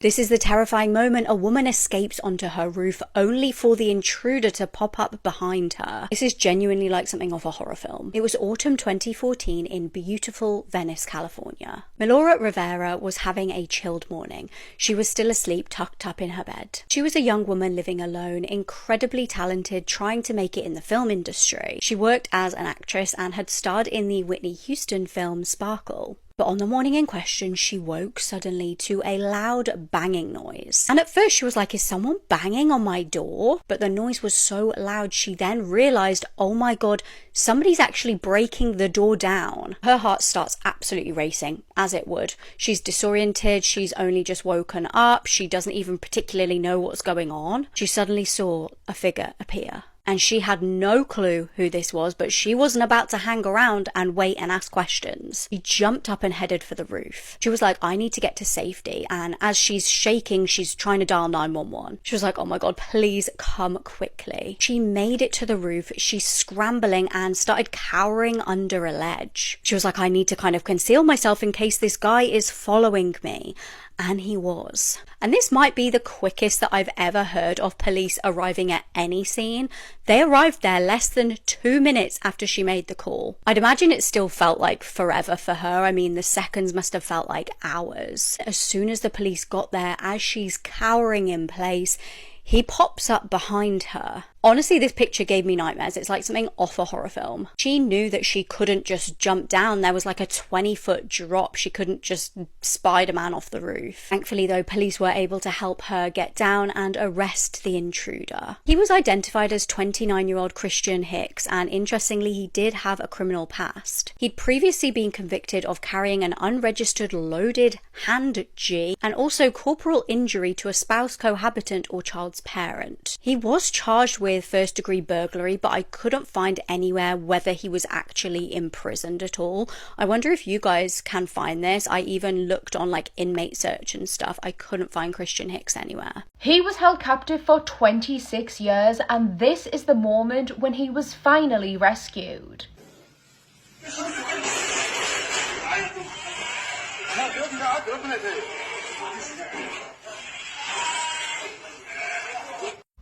This is the terrifying moment a woman escapes onto her roof only for the intruder to pop up behind her. This is genuinely like something off a horror film. It was autumn 2014 in beautiful Venice, California. Melora Rivera was having a chilled morning. She was still asleep, tucked up in her bed. She was a young woman living alone, incredibly talented, trying to make it in the film industry. She worked as an actress and had starred in the Whitney Houston film Sparkle. But on the morning in question, she woke suddenly to a loud banging noise. And at first she was like, is someone banging on my door? But the noise was so loud, she then realized, oh my god, somebody's actually breaking the door down. Her heart starts absolutely racing, as it would. She's disoriented, she's only just woken up, she doesn't even particularly know what's going on. She suddenly saw a figure appear. And she had no clue who this was, but she wasn't about to hang around and wait and ask questions. She jumped up and headed for the roof. She was like, I need to get to safety. And as she's shaking, she's trying to dial 911. She was like, oh my god, please come quickly. She made it to the roof. She's scrambling and started cowering under a ledge. She was like, I need to kind of conceal myself in case this guy is following me. And he was. And this might be the quickest that I've ever heard of police arriving at any scene. They arrived there less than 2 minutes after she made the call. I'd imagine it still felt like forever for her. I mean, the seconds must have felt like hours. As soon as the police got there, as she's cowering in place, he pops up behind her. Honestly, this picture gave me nightmares. It's like something off a horror film. She knew that she couldn't just jump down. There was like a 20-foot drop. She couldn't just Spider-Man off the roof. Thankfully, though, police were able to help her get down and arrest the intruder. He was identified as 29-year-old Christian Hicks, and interestingly, he did have a criminal past. He'd previously been convicted of carrying an unregistered loaded hand G and also corporal injury to a spouse, cohabitant, or child's parent. He was charged with first-degree burglary, but I couldn't find anywhere whether he was actually imprisoned at all. I wonder if you guys can find this. I even looked on like inmate search and stuff. I couldn't find Christian Hicks anywhere. He was held captive for 26 years, and this is the moment when he was finally rescued.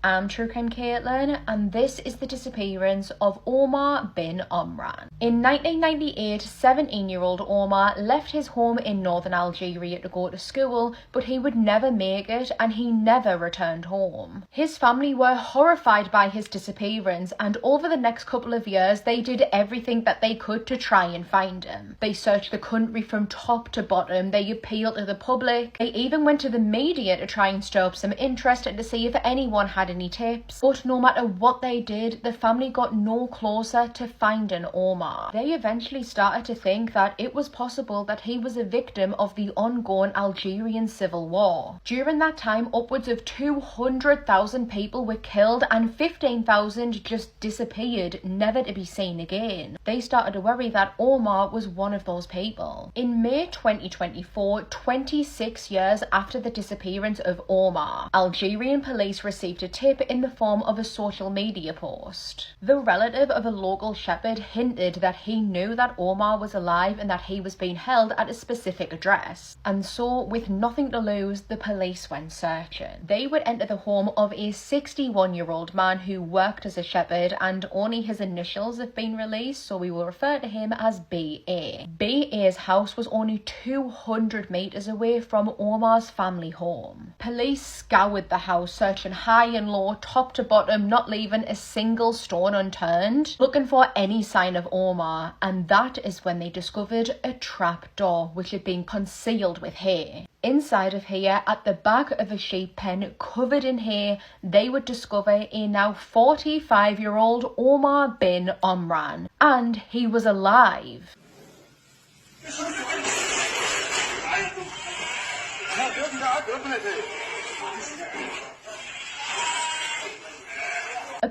I'm True Crime Caitlin, and this is the disappearance of Omar bin Omran. In 1998, 17-year-old Omar left his home in northern Algeria to go to school, but he would never make it and he never returned home. His family were horrified by his disappearance, and over the next couple of years they did everything that they could to try and find him. They searched the country from top to bottom, they appealed to the public, they even went to the media to try and stir up some interest and to see if anyone had any tips. But no matter what they did, the family got no closer to finding Omar. They eventually started to think that it was possible that he was a victim of the ongoing Algerian civil war. During that time, upwards of 200,000 people were killed and 15,000 just disappeared, never to be seen again. They started to worry that Omar was one of those people. In May 2024, 26 years after the disappearance of Omar, Algerian police received a tip in the form of a social media post. The relative of a local shepherd hinted that he knew that Omar was alive and that he was being held at a specific address. And so, with nothing to lose, the police went searching. They would enter the home of a 61-year-old man who worked as a shepherd, and only his initials have been released, so we will refer to him as B.A. B.A.'s house was only 200 meters away from Omar's family home. Police scoured the house, searching high and low, top to bottom, not leaving a single stone unturned, looking for any sign of Omar, and that is when they discovered a trap door which had been concealed with hay. Inside of here, at the back of a sheep pen covered in hay, they would discover a now 45-year-old Omar bin Omran, and he was alive.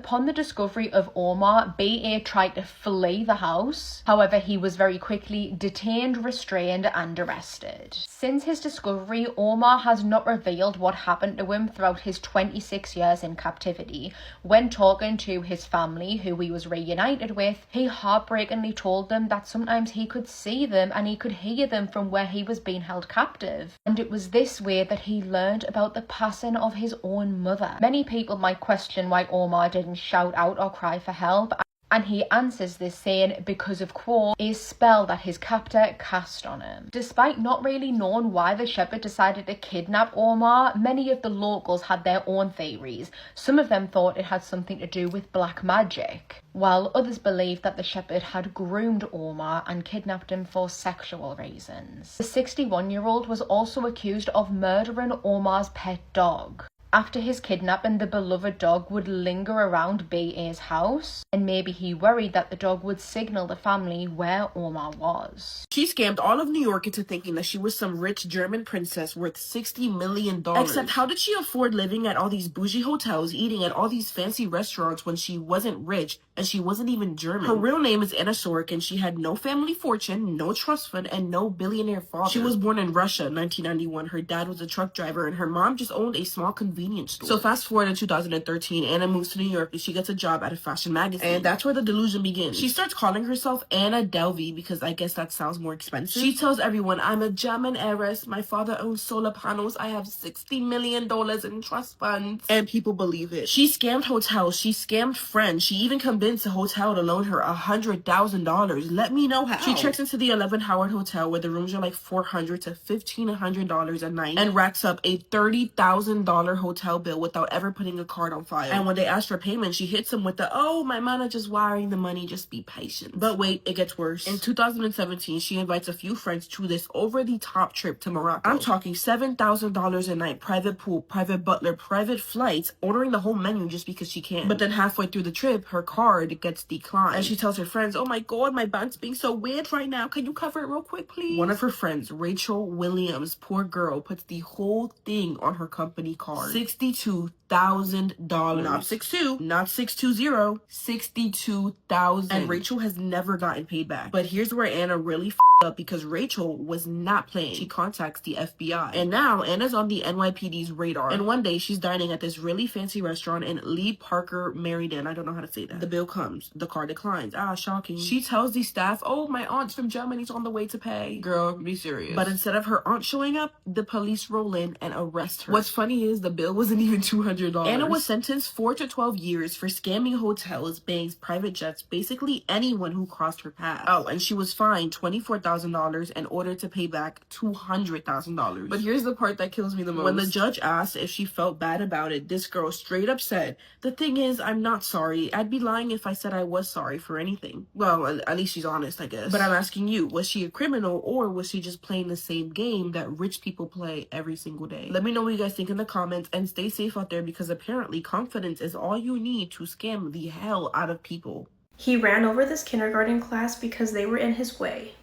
upon the discovery of Omar, BA tried to flee the house. However, he was very quickly detained, restrained and arrested. Since his discovery, Omar has not revealed what happened to him throughout his 26 years in captivity. When talking to his family, who he was reunited with, he heartbreakingly told them that sometimes he could see them and he could hear them from where he was being held captive. And it was this way that he learned about the passing of his own mother. Many people might question why Omar didn't shout out or cry for help, and he answers this saying because of, quote, a spell that his captor cast on him. Despite not really knowing why the shepherd decided to kidnap Omar, many of the locals had their own theories. Some of them thought it had something to do with black magic, while others believed that the shepherd had groomed Omar and kidnapped him for sexual reasons. The 61-year-old was also accused of murdering Omar's pet dog. After his kidnapping, the beloved dog would linger around BA's house, and maybe he worried that the dog would signal the family where Omar was. She scammed all of New York into thinking that she was some rich German princess worth $60 million. Except how did she afford living at all these bougie hotels, eating at all these fancy restaurants when she wasn't rich and she wasn't even German? Her real name is Anna Sork, and she had no family fortune, no trust fund, and no billionaire father. She was born in Russia in 1991. Her dad was a truck driver, and her mom just owned a small convenience store. So fast forward to 2013, Anna moves to New York and she gets a job at a fashion magazine. And that's where the delusion begins. She starts calling herself Anna Delvey because I guess that sounds more expensive. She tells everyone, I'm a German heiress. My father owns solar panels. I have $60 million in trust funds. And people believe it. She scammed hotels. She scammed friends. She even convinced a hotel to loan her $100,000. Let me know how. She checks into the 11 Howard Hotel where the rooms are like $400 to $1,500 a night and racks up a $30,000 hotel bill without ever putting a card on file. And when they ask for payment, she hits them with the, oh, my manager's wiring the money, just be patient. But wait, it gets worse. In 2017, she invites a few friends to this over-the-top trip to Morocco. I'm talking $7,000 a night, private pool, private butler, private flights, ordering the whole menu just because she can. But then halfway through the trip, her card gets declined. And she tells her friends, oh my god, my bank's being so weird right now. Can you cover it real quick, please? One of her friends, Rachel Williams, poor girl, puts the whole thing on her company card. $62,000. Not 62, not 620, 62,000. And Rachel has never gotten paid back. But here's where Anna really up because Rachel was not playing. She contacts the FBI. And now Anna's on the NYPD's radar. And one day she's dining at this really fancy restaurant in Lee Parker, Meriden. I don't know how to say that. The bill comes. The card declines. Ah, shocking. She tells the staff, oh, my aunt's from Germany's on the way to pay. Girl, be serious. But instead of her aunt showing up, the police roll in and arrest her. What's funny is the bill wasn't even $200. Anna was sentenced 4 to 12 years for scamming hotels, banks, private jets, basically anyone who crossed her path. Oh, and she was fined $24,000 and ordered to pay back $200,000. But here's the part that kills me the most. When the judge asked if she felt bad about it, this girl straight up said, the thing is, I'm not sorry. I'd be lying if I said I was sorry for anything. Well, at least she's honest, I guess. But I'm asking you, was she a criminal or was she just playing the same game that rich people play every single day? Let me know what you guys think in the comments and stay safe out there because apparently confidence is all you need to scam the hell out of people. He ran over this kindergarten class because they were in his way.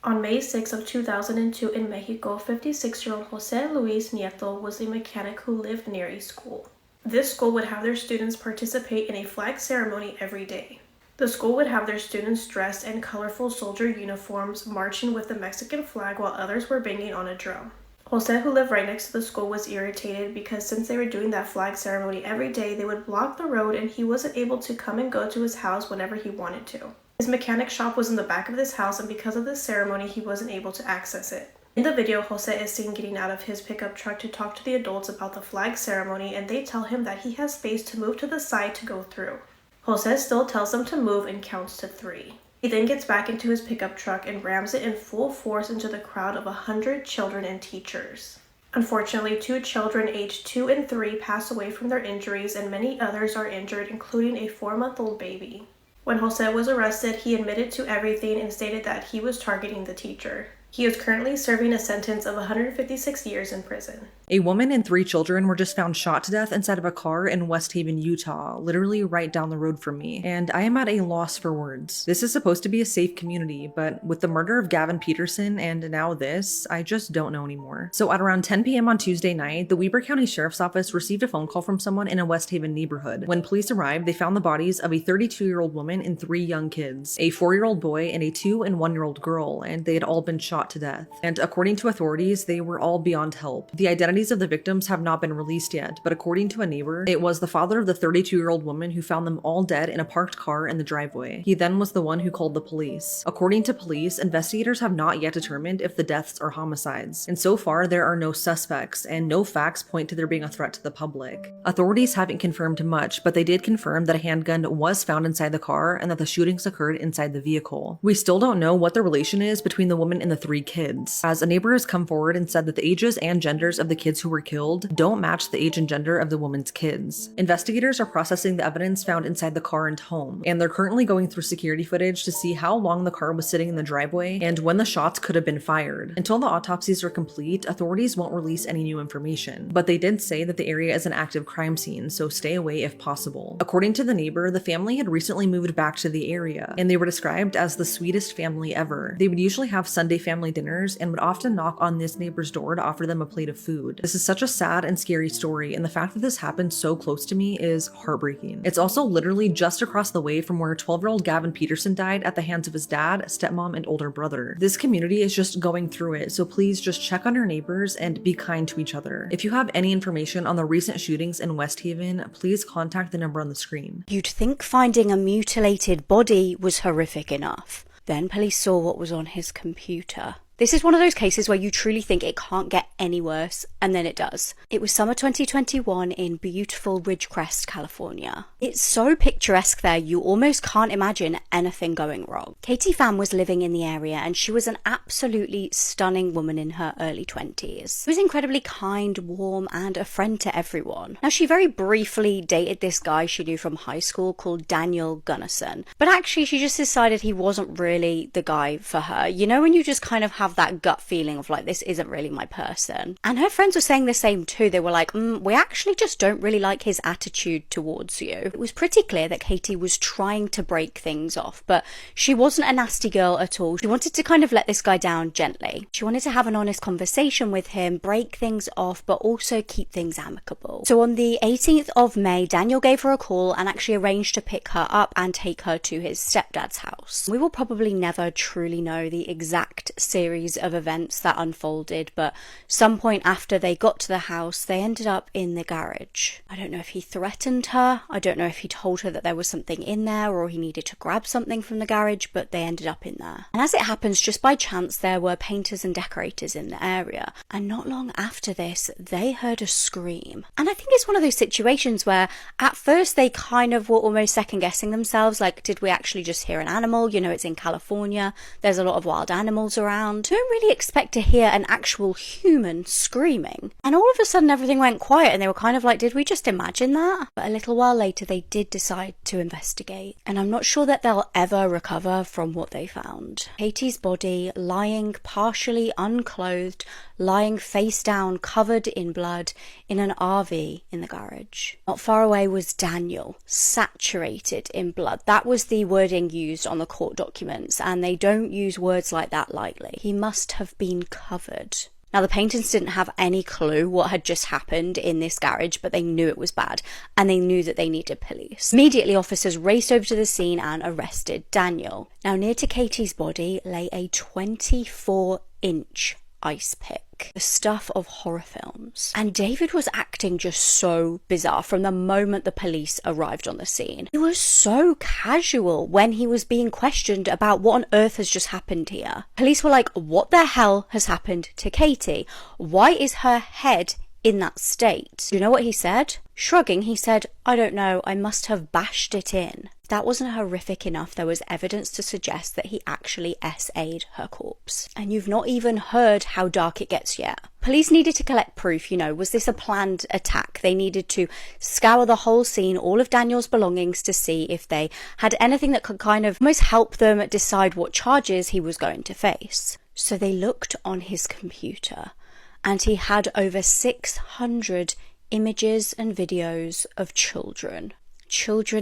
On May 6 of 2002 in Mexico, 56-year-old Jose Luis Nieto was a mechanic who lived near a school. This school would have their students participate in a flag ceremony every day. The school would have their students dressed in colorful soldier uniforms, marching with the Mexican flag while others were banging on a drum. Jose, who lived right next to the school, was irritated because since they were doing that flag ceremony every day, they would block the road and he wasn't able to come and go to his house whenever he wanted to. His mechanic shop was in the back of this house, and because of this ceremony, he wasn't able to access it. In the video, Jose is seen getting out of his pickup truck to talk to the adults about the flag ceremony, and they tell him that he has space to move to the side to go through. Jose still tells them to move and counts to 3. He then gets back into his pickup truck and rams it in full force into the crowd of 100 children and teachers. Unfortunately, 2 children aged 2 and 3 pass away from their injuries, and many others are injured, including a 4-month-old baby. When Jose was arrested, he admitted to everything and stated that he was targeting the teacher. He is currently serving a sentence of 156 years in prison. A woman and 3 children were just found shot to death inside of a car in West Haven, Utah, literally right down the road from me, and I am at a loss for words. This is supposed to be a safe community, but with the murder of Gavin Peterson and now this, I just don't know anymore. So at around 10 p.m. on Tuesday night, the Weber County Sheriff's Office received a phone call from someone in a West Haven neighborhood. When police arrived, they found the bodies of a 32-year-old woman and 3 young kids, a 4-year-old boy and a 2- and 1-year-old girl, and they had all been shot to death. And according to authorities, they were all beyond help. The identities of the victims have not been released yet, but according to a neighbor, it was the father of the 32-year-old woman who found them all dead in a parked car in the driveway. He then was the one who called the police. According to police, investigators have not yet determined if the deaths are homicides, and so far there are no suspects, and no facts point to there being a threat to the public. Authorities haven't confirmed much, but they did confirm that a handgun was found inside the car and that the shootings occurred inside the vehicle. We still don't know what the relation is between the woman and the 3 kids, as a neighbor has come forward and said that the ages and genders of the kids who were killed don't match the age and gender of the woman's kids. Investigators are processing the evidence found inside the car and home, and they're currently going through security footage to see how long the car was sitting in the driveway and when the shots could have been fired. Until the autopsies are complete, authorities won't release any new information, but they did say that the area is an active crime scene, so stay away if possible. According to the neighbor, the family had recently moved back to the area, and they were described as the sweetest family ever. They would usually have Sunday family dinners and would often knock on this neighbor's door to offer them a plate of food. This is such a sad and scary story, and the fact that this happened so close to me is heartbreaking. It's also literally just across the way from where 12-year-old Gavin Peterson died at the hands of his dad, stepmom, and older brother. This community is just going through it, so please just check on your neighbors and be kind to each other. If you have any information on the recent shootings in West Haven, please contact the number on the screen. You'd think finding a mutilated body was horrific enough. Then police saw what was on his computer. This is one of those cases where you truly think it can't get any worse, and then it does. It was summer 2021 in beautiful Ridgecrest, California. It's so picturesque there, you almost can't imagine anything going wrong. Katie Pham was living in the area, and she was an absolutely stunning woman in her early 20s. She was incredibly kind, warm, and a friend to everyone. Now, she very briefly dated this guy she knew from high school called Daniel Gunnison, but actually she just decided he wasn't really the guy for her. You know when you just kind of have that gut feeling of like, this isn't really my person. And her friends were saying the same too. They were like, we actually just don't really like his attitude towards you. It was pretty clear that Katie was trying to break things off, but she wasn't a nasty girl at all. She wanted to kind of let this guy down gently. She wanted to have an honest conversation with him, break things off, but also keep things amicable. So on the 18th of May, Daniel gave her a call and actually arranged to pick her up and take her to his stepdad's house. We will probably never truly know the exact series of events that unfolded, but some point after they got to the house, they ended up in the garage. I don't know if he threatened her, I don't know if he told her that there was something in there or he needed to grab something from the garage, but they ended up in there. And as it happens, just by chance, there were painters and decorators in the area, and not long after this, they heard a scream. And I think it's one of those situations where at first they kind of were almost second guessing themselves, like, did we actually just hear an animal? You know, it's in California, there's a lot of wild animals around. Don't really expect to hear an actual human screaming. And all of a sudden everything went quiet and they were kind of like, did we just imagine that? But a little while later they did decide to investigate. And I'm not sure that they'll ever recover from what they found. Katie's body lying partially unclothed, lying face down, covered in blood, in an RV in the garage. Not far away was Daniel, saturated in blood. That was the wording used on the court documents, and they don't use words like that lightly. He must have been covered. Now, the painters didn't have any clue what had just happened in this garage, but they knew it was bad, and they knew that they needed police. Immediately, officers raced over to the scene and arrested Daniel. Now, near to Katie's body lay a 24-inch ice pick, the stuff of horror films. And David was acting just so bizarre from the moment the police arrived on the scene. He was so casual when he was being questioned about what on earth has just happened here. Police were like, what the hell has happened to Katie? Why is her head in that state? Do you know what he said? Shrugging, he said, I don't know, I must have bashed it in. That wasn't horrific enough. There was evidence to suggest that he actually SA'd her corpse. And you've not even heard how dark it gets yet. Police needed to collect proof, you know, was this a planned attack? They needed to scour the whole scene, all of Daniel's belongings, to see if they had anything that could kind of almost help them decide what charges he was going to face. So they looked on his computer, and he had over 600 images and videos of children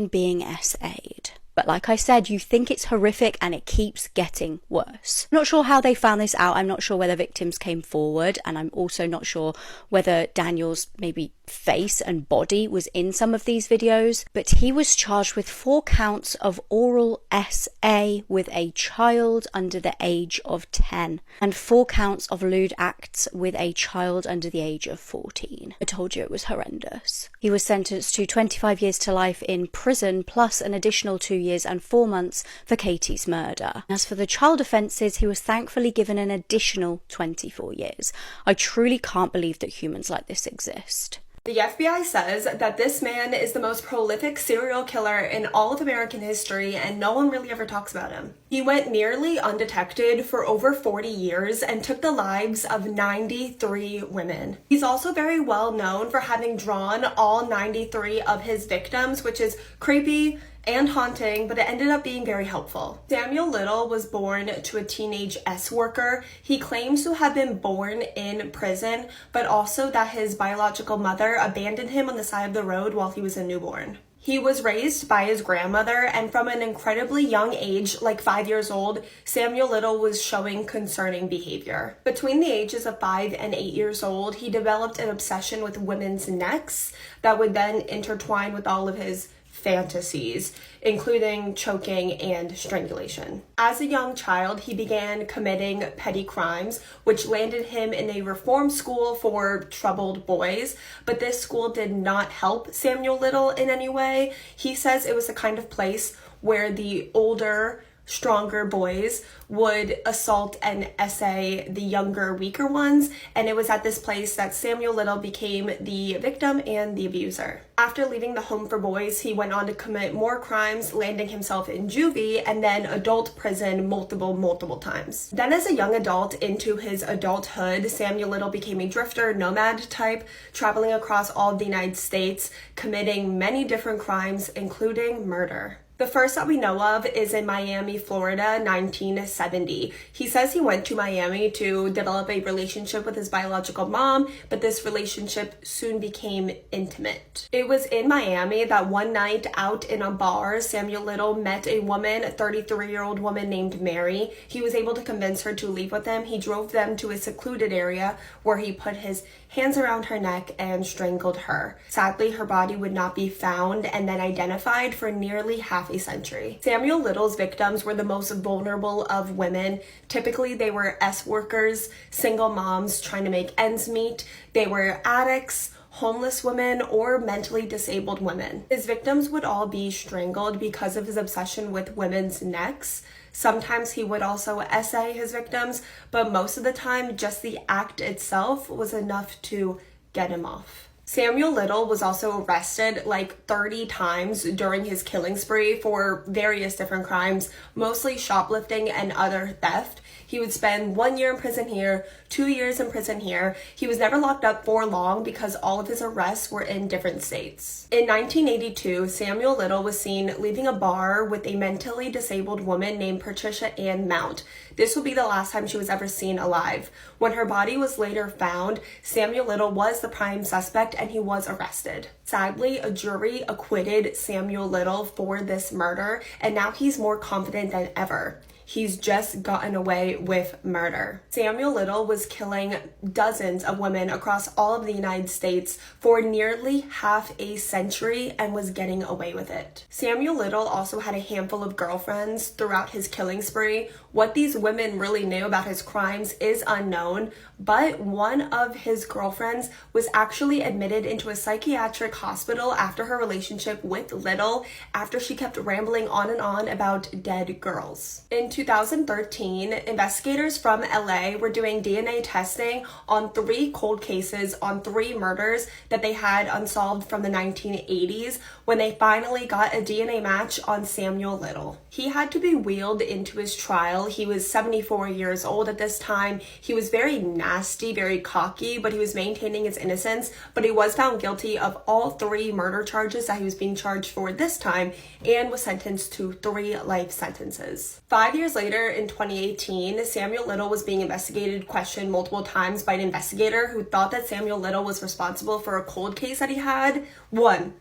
being SA'd. But like I said, you think it's horrific and it keeps getting worse. I'm not sure how they found this out. I'm not sure whether victims came forward, and I'm also not sure whether Daniel's maybe face and body was in some of these videos, but he was charged with 4 counts of oral SA with a child under the age of 10 and 4 counts of lewd acts with a child under the age of 14. I told you it was horrendous. He was sentenced to 25 years to life in prison plus an additional 2 years and 4 months for Katie's murder. As for the child offences, he was thankfully given an additional 24 years. I truly can't believe that humans like this exist. The FBI says that this man is the most prolific serial killer in all of American history, and no one really ever talks about him. He went nearly undetected for over 40 years and took the lives of 93 women. He's also very well known for having drawn all 93 of his victims, which is creepy and haunting, but it ended up being very helpful. Samuel Little was born to a teenage S-worker. He claims to have been born in prison, but also that his biological mother abandoned him on the side of the road while he was a newborn. He was raised by his grandmother, and from an incredibly young age, like 5 years old, Samuel Little was showing concerning behavior. Between the ages of 5 and 8 years old, he developed an obsession with women's necks that would then intertwine with all of his fantasies, including choking and strangulation. As a young child, he began committing petty crimes, which landed him in a reform school for troubled boys, but this school did not help Samuel Little in any way. He says it was the kind of place where the older, stronger boys would assault and essay the younger, weaker ones, and it was at this place that Samuel Little became the victim and the abuser. After leaving the home for boys, he went on to commit more crimes, landing himself in juvie and then adult prison multiple times. Then as a young adult into his adulthood, Samuel Little became a drifter, nomad type, traveling across all of the United States, committing many different crimes, including murder. The first that we know of is in Miami, Florida, 1970. He says he went to Miami to develop a relationship with his biological mom, but this relationship soon became intimate. It was in Miami that one night out in a bar, Samuel Little met a woman, a 33-year-old woman named Mary. He was able to convince her to leave with him. He drove them to a secluded area where he put his hands around her neck and strangled her. Sadly, her body would not be found and then identified for nearly half a century. Samuel Little's victims were the most vulnerable of women. Typically, they were S-workers, single moms trying to make ends meet. They were addicts, homeless women, or mentally disabled women. His victims would all be strangled because of his obsession with women's necks. Sometimes he would also essay his victims, but most of the time, just the act itself was enough to get him off. Samuel Little was also arrested like 30 times during his killing spree for various different crimes, mostly shoplifting and other theft. He would spend 1 year in prison here, 2 years in prison here. He was never locked up for long because all of his arrests were in different states. In 1982, Samuel Little was seen leaving a bar with a mentally disabled woman named Patricia Ann Mount. This would be the last time she was ever seen alive. When her body was later found, Samuel Little was the prime suspect and he was arrested. Sadly, a jury acquitted Samuel Little for this murder, and now he's more confident than ever. He's just gotten away with murder. Samuel Little was killing dozens of women across all of the United States for nearly half a century and was getting away with it. Samuel Little also had a handful of girlfriends throughout his killing spree. What these women really knew about his crimes is unknown, but one of his girlfriends was actually admitted into a psychiatric hospital after her relationship with Little, after she kept rambling on and on about dead girls. In 2013, investigators from LA were doing DNA testing on 3 cold cases on 3 murders that they had unsolved from the 1980s when they finally got a DNA match on Samuel Little. He had to be wheeled into his trial. He was 74 years old at this time. He was very nasty, very cocky, but he was maintaining his innocence. But he was found guilty of all 3 murder charges that he was being charged for this time and was sentenced to 3 life sentences. 5 years years later, in 2018, Samuel Little was being investigated, questioned multiple times by an investigator who thought that Samuel Little was responsible for a cold case that he had. One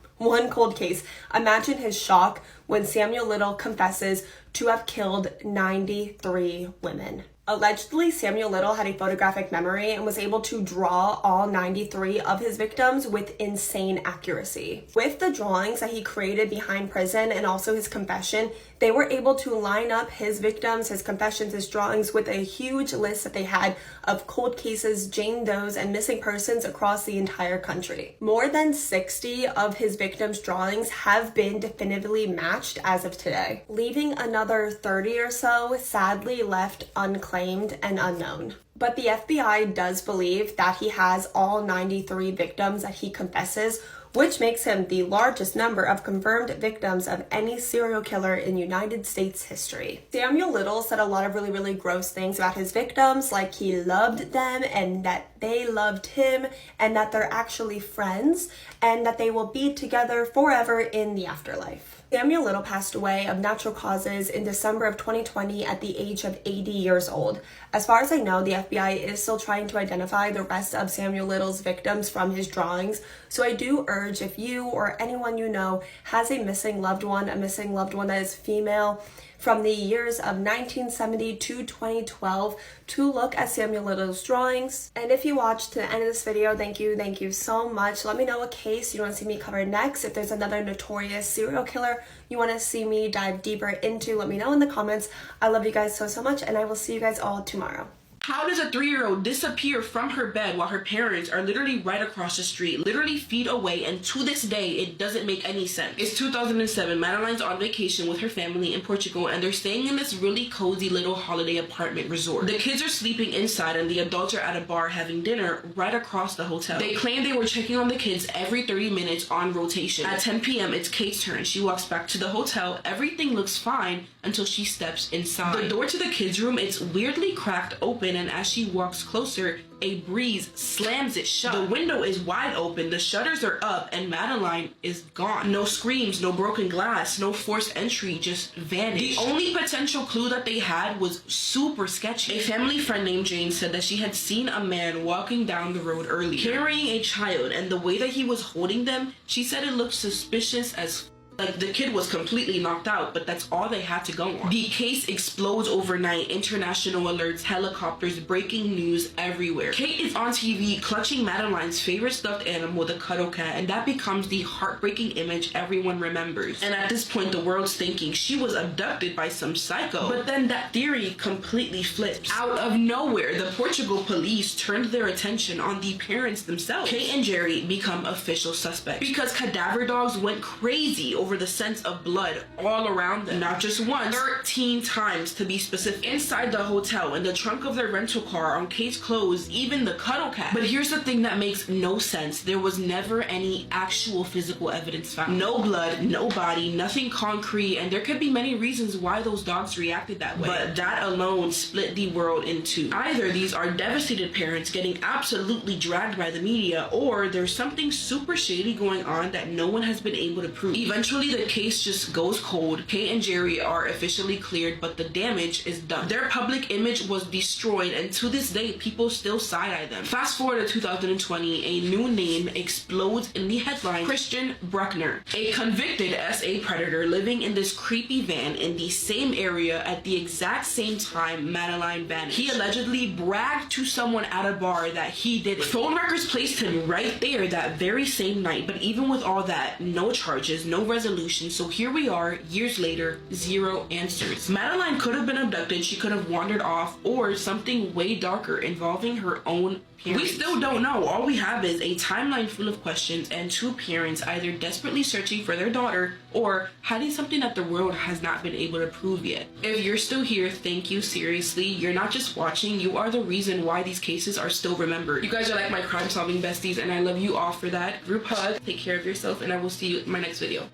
cold case. Imagine his shock when Samuel Little confesses to have killed 93 women. Allegedly, Samuel Little had a photographic memory and was able to draw all 93 of his victims with insane accuracy. With the drawings that he created behind prison and also his confession, they were able to line up his victims, his confessions, his drawings with a huge list that they had of cold cases, Jane Does, and missing persons across the entire country. More than 60 of his victims' drawings have been definitively matched as of today, leaving another 30 or so sadly left unclaimed and unknown. But the FBI does believe that he has all 93 victims that he confesses, which makes him the largest number of confirmed victims of any serial killer in United States history. Samuel Little said a lot of really gross things about his victims, like he loved them and that they loved him and that they're actually friends and that they will be together forever in the afterlife. Samuel Little passed away of natural causes in December of 2020 at the age of 80 years old. As far as I know, the FBI is still trying to identify the rest of Samuel Little's victims from his drawings, so I do urge if you or anyone you know has a missing loved one that is female, from the years of 1970 to 2012 to look at Samuel Little's drawings. And if you watched to the end of this video, thank you so much. Let me know what case you want to see me cover next. If there's another notorious serial killer you want to see me dive deeper into, let me know in the comments. I love you guys so much, and I will see you guys all tomorrow. How does a 3-year-old disappear from her bed while her parents are literally right across the street, literally feet away, and to this day, it doesn't make any sense? It's 2007. Madeline's on vacation with her family in Portugal, and they're staying in this really cozy little holiday apartment resort. The kids are sleeping inside, and the adults are at a bar having dinner right across the hotel. They claim they were checking on the kids every 30 minutes on rotation. At 10 p.m., it's Kate's turn. She walks back to the hotel. Everything looks fine until she steps inside. The door to the kids' room, it's weirdly cracked open, and as she walks closer, a breeze slams it shut. The window is wide open, the shutters are up, and Madeline is gone. No screams, no broken glass, no forced entry, just vanished. The only potential clue that they had was super sketchy. A family friend named Jane said that she had seen a man walking down the road earlier, carrying a child, and the way that he was holding them, she said it looked suspicious as like the kid was completely knocked out, but that's all they had to go on. The case explodes overnight. International alerts, helicopters, breaking news everywhere. Kate is on TV clutching Madeline's favorite stuffed animal, the cuddle cat, and that becomes the heartbreaking image everyone remembers. And at this point, the world's thinking she was abducted by some psycho. But then that theory completely flips. Out of nowhere, the Portugal police turned their attention on the parents themselves. Kate and Jerry become official suspects because cadaver dogs went crazy over the sense of blood all around them. Not just once, 13 times to be specific. Inside the hotel, in the trunk of their rental car, on Kate's clothes, even the cuddle cat. But here's the thing that makes no sense. There was never any actual physical evidence found. No blood, no body, nothing concrete, and there could be many reasons why those dogs reacted that way. But that alone split the world in two. Either these are devastated parents getting absolutely dragged by the media, or there's something super shady going on that no one has been able to prove. Eventually, the case just goes cold. Kate and Jerry are officially cleared, but the damage is done. Their public image was destroyed, and to this day, people still side-eye them. Fast forward to 2020, a new name explodes in the headline: Christian Bruckner, a convicted SA predator living in this creepy van in the same area at the exact same time Madeline vanished. He allegedly bragged to someone at a bar that he did it. Phone records placed him right there that very same night, but even with all that, no charges, no resolution. So here we are, years later, zero answers. Madeline could have been abducted, she could have wandered off, or something way darker involving her own parents. We still don't know. All we have is a timeline full of questions and two parents either desperately searching for their daughter or hiding something that the world has not been able to prove yet. If you're still here, thank you, seriously. You're not just watching, you are the reason why these cases are still remembered. You guys are like my crime solving besties, and I love you all for that. Group hug, take care of yourself, and I will see you in my next video.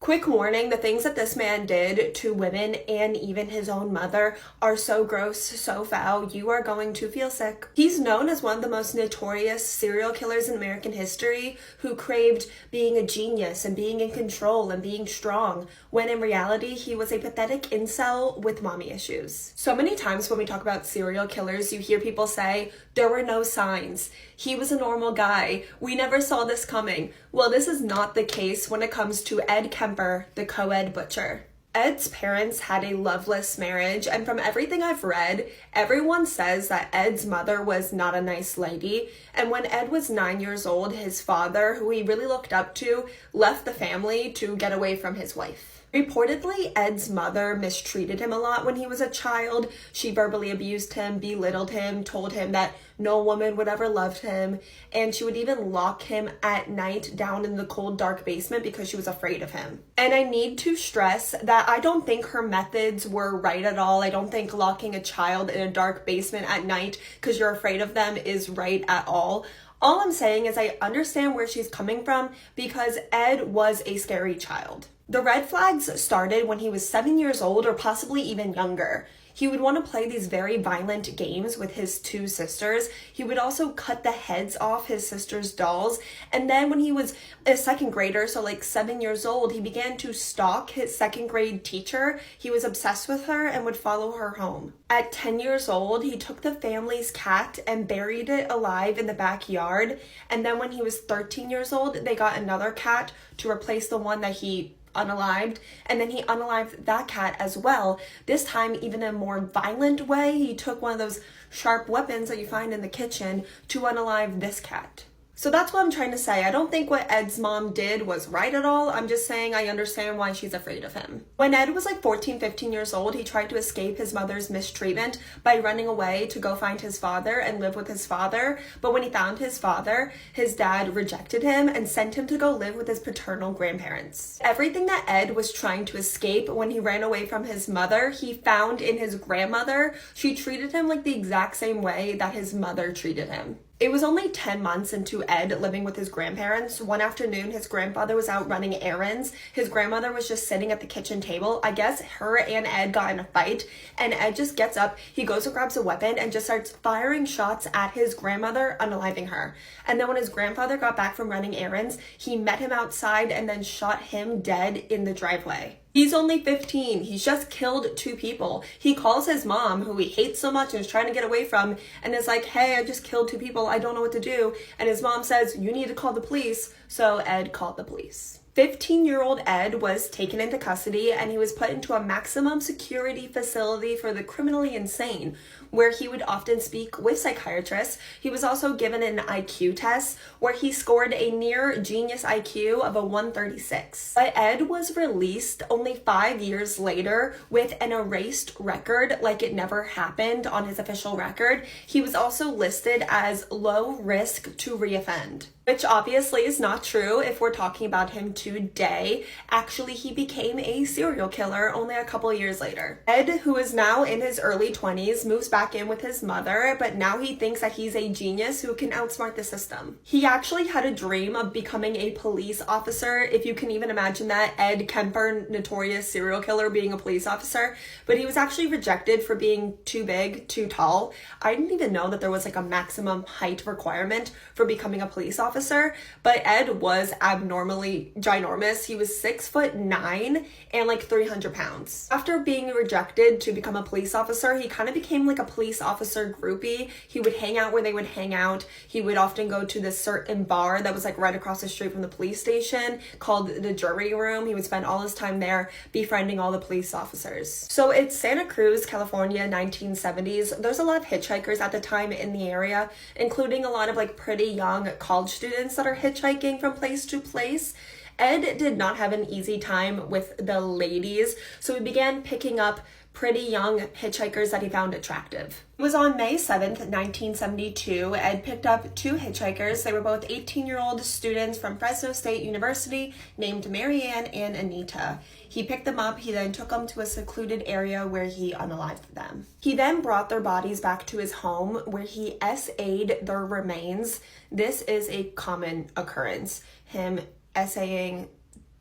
Quick warning, the things that this man did to women and even his own mother are so gross, so foul, you are going to feel sick. He's known as one of the most notorious serial killers in American history who craved being a genius and being in control and being strong, when in reality he was a pathetic incel with mommy issues. So many times when we talk about serial killers, you hear people say, there were no signs. He was a normal guy. We never saw this coming. Well, this is not the case when it comes to Ed Kemper, the co-ed butcher. Ed's parents had a loveless marriage, and from everything I've read, everyone says that Ed's mother was not a nice lady, and when Ed was 9 years old, his father, who he really looked up to, left the family to get away from his wife. Reportedly, Ed's mother mistreated him a lot when he was a child. She verbally abused him, belittled him, told him that no woman would ever love him, and she would even lock him at night down in the cold, dark basement because she was afraid of him. And I need to stress that I don't think her methods were right at all. I don't think locking a child in a dark basement at night because you're afraid of them is right at all. All I'm saying is I understand where she's coming from because Ed was a scary child. The red flags started when he was 7 years old or possibly even younger. He would want to play these very violent games with his two sisters. He would also cut the heads off his sister's dolls. And then when he was a second grader, so like 7 years old, he began to stalk his second grade teacher. He was obsessed with her and would follow her home. At 10 years old, he took the family's cat and buried it alive in the backyard. And then when he was 13 years old, they got another cat to replace the one that he unalived, and then he unalived that cat as well. This time, even in a more violent way, he took one of those sharp weapons that you find in the kitchen to unalive this cat. So that's what I'm trying to say. I don't think what Ed's mom did was right at all. I'm just saying I understand why she's afraid of him. When Ed was like 14, 15 years old, he tried to escape his mother's mistreatment by running away to go find his father and live with his father. But when he found his father, his dad rejected him and sent him to go live with his paternal grandparents. Everything that Ed was trying to escape when he ran away from his mother, he found in his grandmother. She treated him like the exact same way that his mother treated him. It was only 10 months into Ed living with his grandparents. One afternoon, his grandfather was out running errands. His grandmother was just sitting at the kitchen table. I guess her and Ed got in a fight, and Ed just gets up. He goes and grabs a weapon and just starts firing shots at his grandmother, unaliving her. And then when his grandfather got back from running errands, he met him outside and then shot him dead in the driveway. He's only 15. He's just killed 2 people. He calls his mom, who he hates so much and is trying to get away from, and is like, hey, I just killed 2 people. I don't know what to do. And his mom says, you need to call the police. So Ed called the police. 15-year-old Ed was taken into custody and he was put into a maximum security facility for the criminally insane, where he would often speak with psychiatrists. He was also given an IQ test where he scored a near genius IQ of a 136. But Ed was released only 5 years later with an erased record, like it never happened on his official record. He was also listed as low risk to reoffend, which obviously is not true if we're talking about him today. Actually, he became a serial killer only a couple years later. Ed, who is now in his early 20s, moves back in with his mother, but now he thinks that he's a genius who can outsmart the system. He actually had a dream of becoming a police officer, if you can even imagine that. Ed Kemper, notorious serial killer, being a police officer, but he was actually rejected for being too big, too tall. I didn't even know that there was like a maximum height requirement for becoming a police officer, but Ed was abnormally ginormous. He was 6'9" and like 300 pounds. After being rejected to become a police officer, he kind of became like a police officer groupie. He would hang out where they would hang out. He would often go to this certain bar that was like right across the street from the police station called the Jury Room. He would spend all his time there befriending all the police officers. So it's Santa Cruz, California, 1970s. There's a lot of hitchhikers at the time in the area, including a lot of like pretty young college students that are hitchhiking from place to place. Ed did not have an easy time with the ladies, so he began picking up pretty young hitchhikers that he found attractive. It was on May 7th, 1972, Ed picked up 2 hitchhikers. They were both 18-year-old students from Fresno State University named Marianne and Anita. He picked them up. He then took them to a secluded area where he unalived them. He then brought their bodies back to his home where he SA'd their remains. This is a common occurrence, him essaying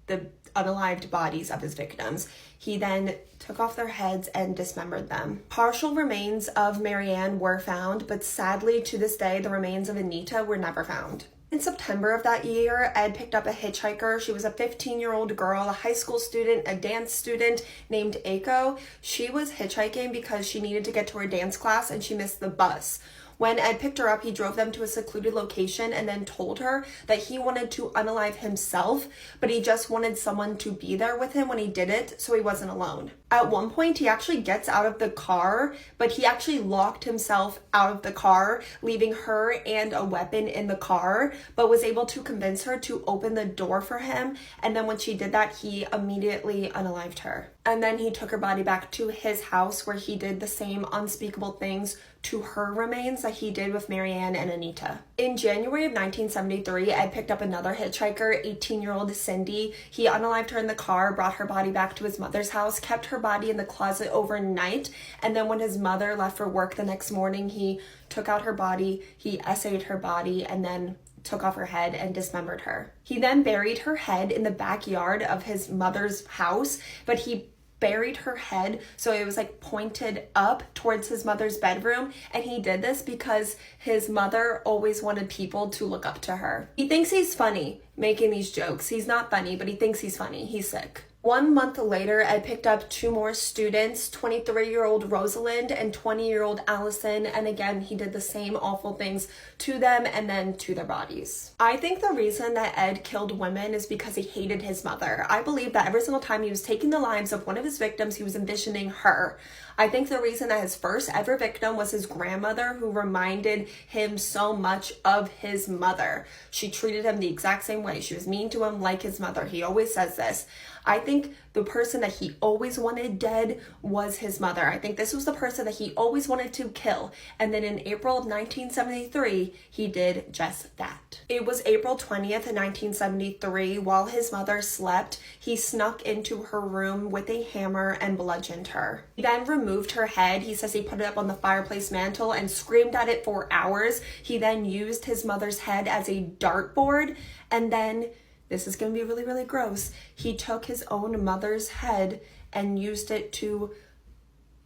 the unalived bodies of his victims. He then took off their heads and dismembered them. Partial remains of Marianne were found, but sadly to this day, the remains of Anita were never found. In September of that year, Ed picked up a hitchhiker. She was a 15-year-old girl, a high school student, a dance student named Aiko. She was hitchhiking because she needed to get to her dance class and she missed the bus. When Ed picked her up, he drove them to a secluded location and then told her that he wanted to unalive himself, but he just wanted someone to be there with him when he did it, so he wasn't alone. At one point, he actually gets out of the car, but he actually locked himself out of the car, leaving her and a weapon in the car, but was able to convince her to open the door for him. And then when she did that, he immediately unalived her. And then he took her body back to his house where he did the same unspeakable things to her remains that he did with Marianne and Anita. In January of 1973, Ed picked up another hitchhiker, 18-year-old Cindy. He unalived her in the car, brought her body back to his mother's house, kept her body in the closet overnight, and then when his mother left for work the next morning, he took out her body, he essayed her body, and then took off her head and dismembered her. He then buried her head in the backyard of his mother's house, but he buried her head so it was like pointed up towards his mother's bedroom, and he did this because his mother always wanted people to look up to her. He thinks he's funny making these jokes. He's not funny, but he thinks he's funny. He's sick. 1 month later, Ed picked up 2 more students, 23-year-old Rosalind and 20-year-old Allison, and again, he did the same awful things to them and then to their bodies. I think the reason that Ed killed women is because he hated his mother. I believe that every single time he was taking the lives of one of his victims, he was envisioning her. I think the reason that his first ever victim was his grandmother, who reminded him so much of his mother. She treated him the exact same way. She was mean to him like his mother. He always says this. I think the person that he always wanted dead was his mother. I think this was the person that he always wanted to kill. And then in April of 1973, he did just that. It was April 20th, 1973. While his mother slept, he snuck into her room with a hammer and bludgeoned her. He then removed her head. He says he put it up on the fireplace mantle and screamed at it for hours. He then used his mother's head as a dartboard, and then this is going to be really, really gross. He took his own mother's head and used it to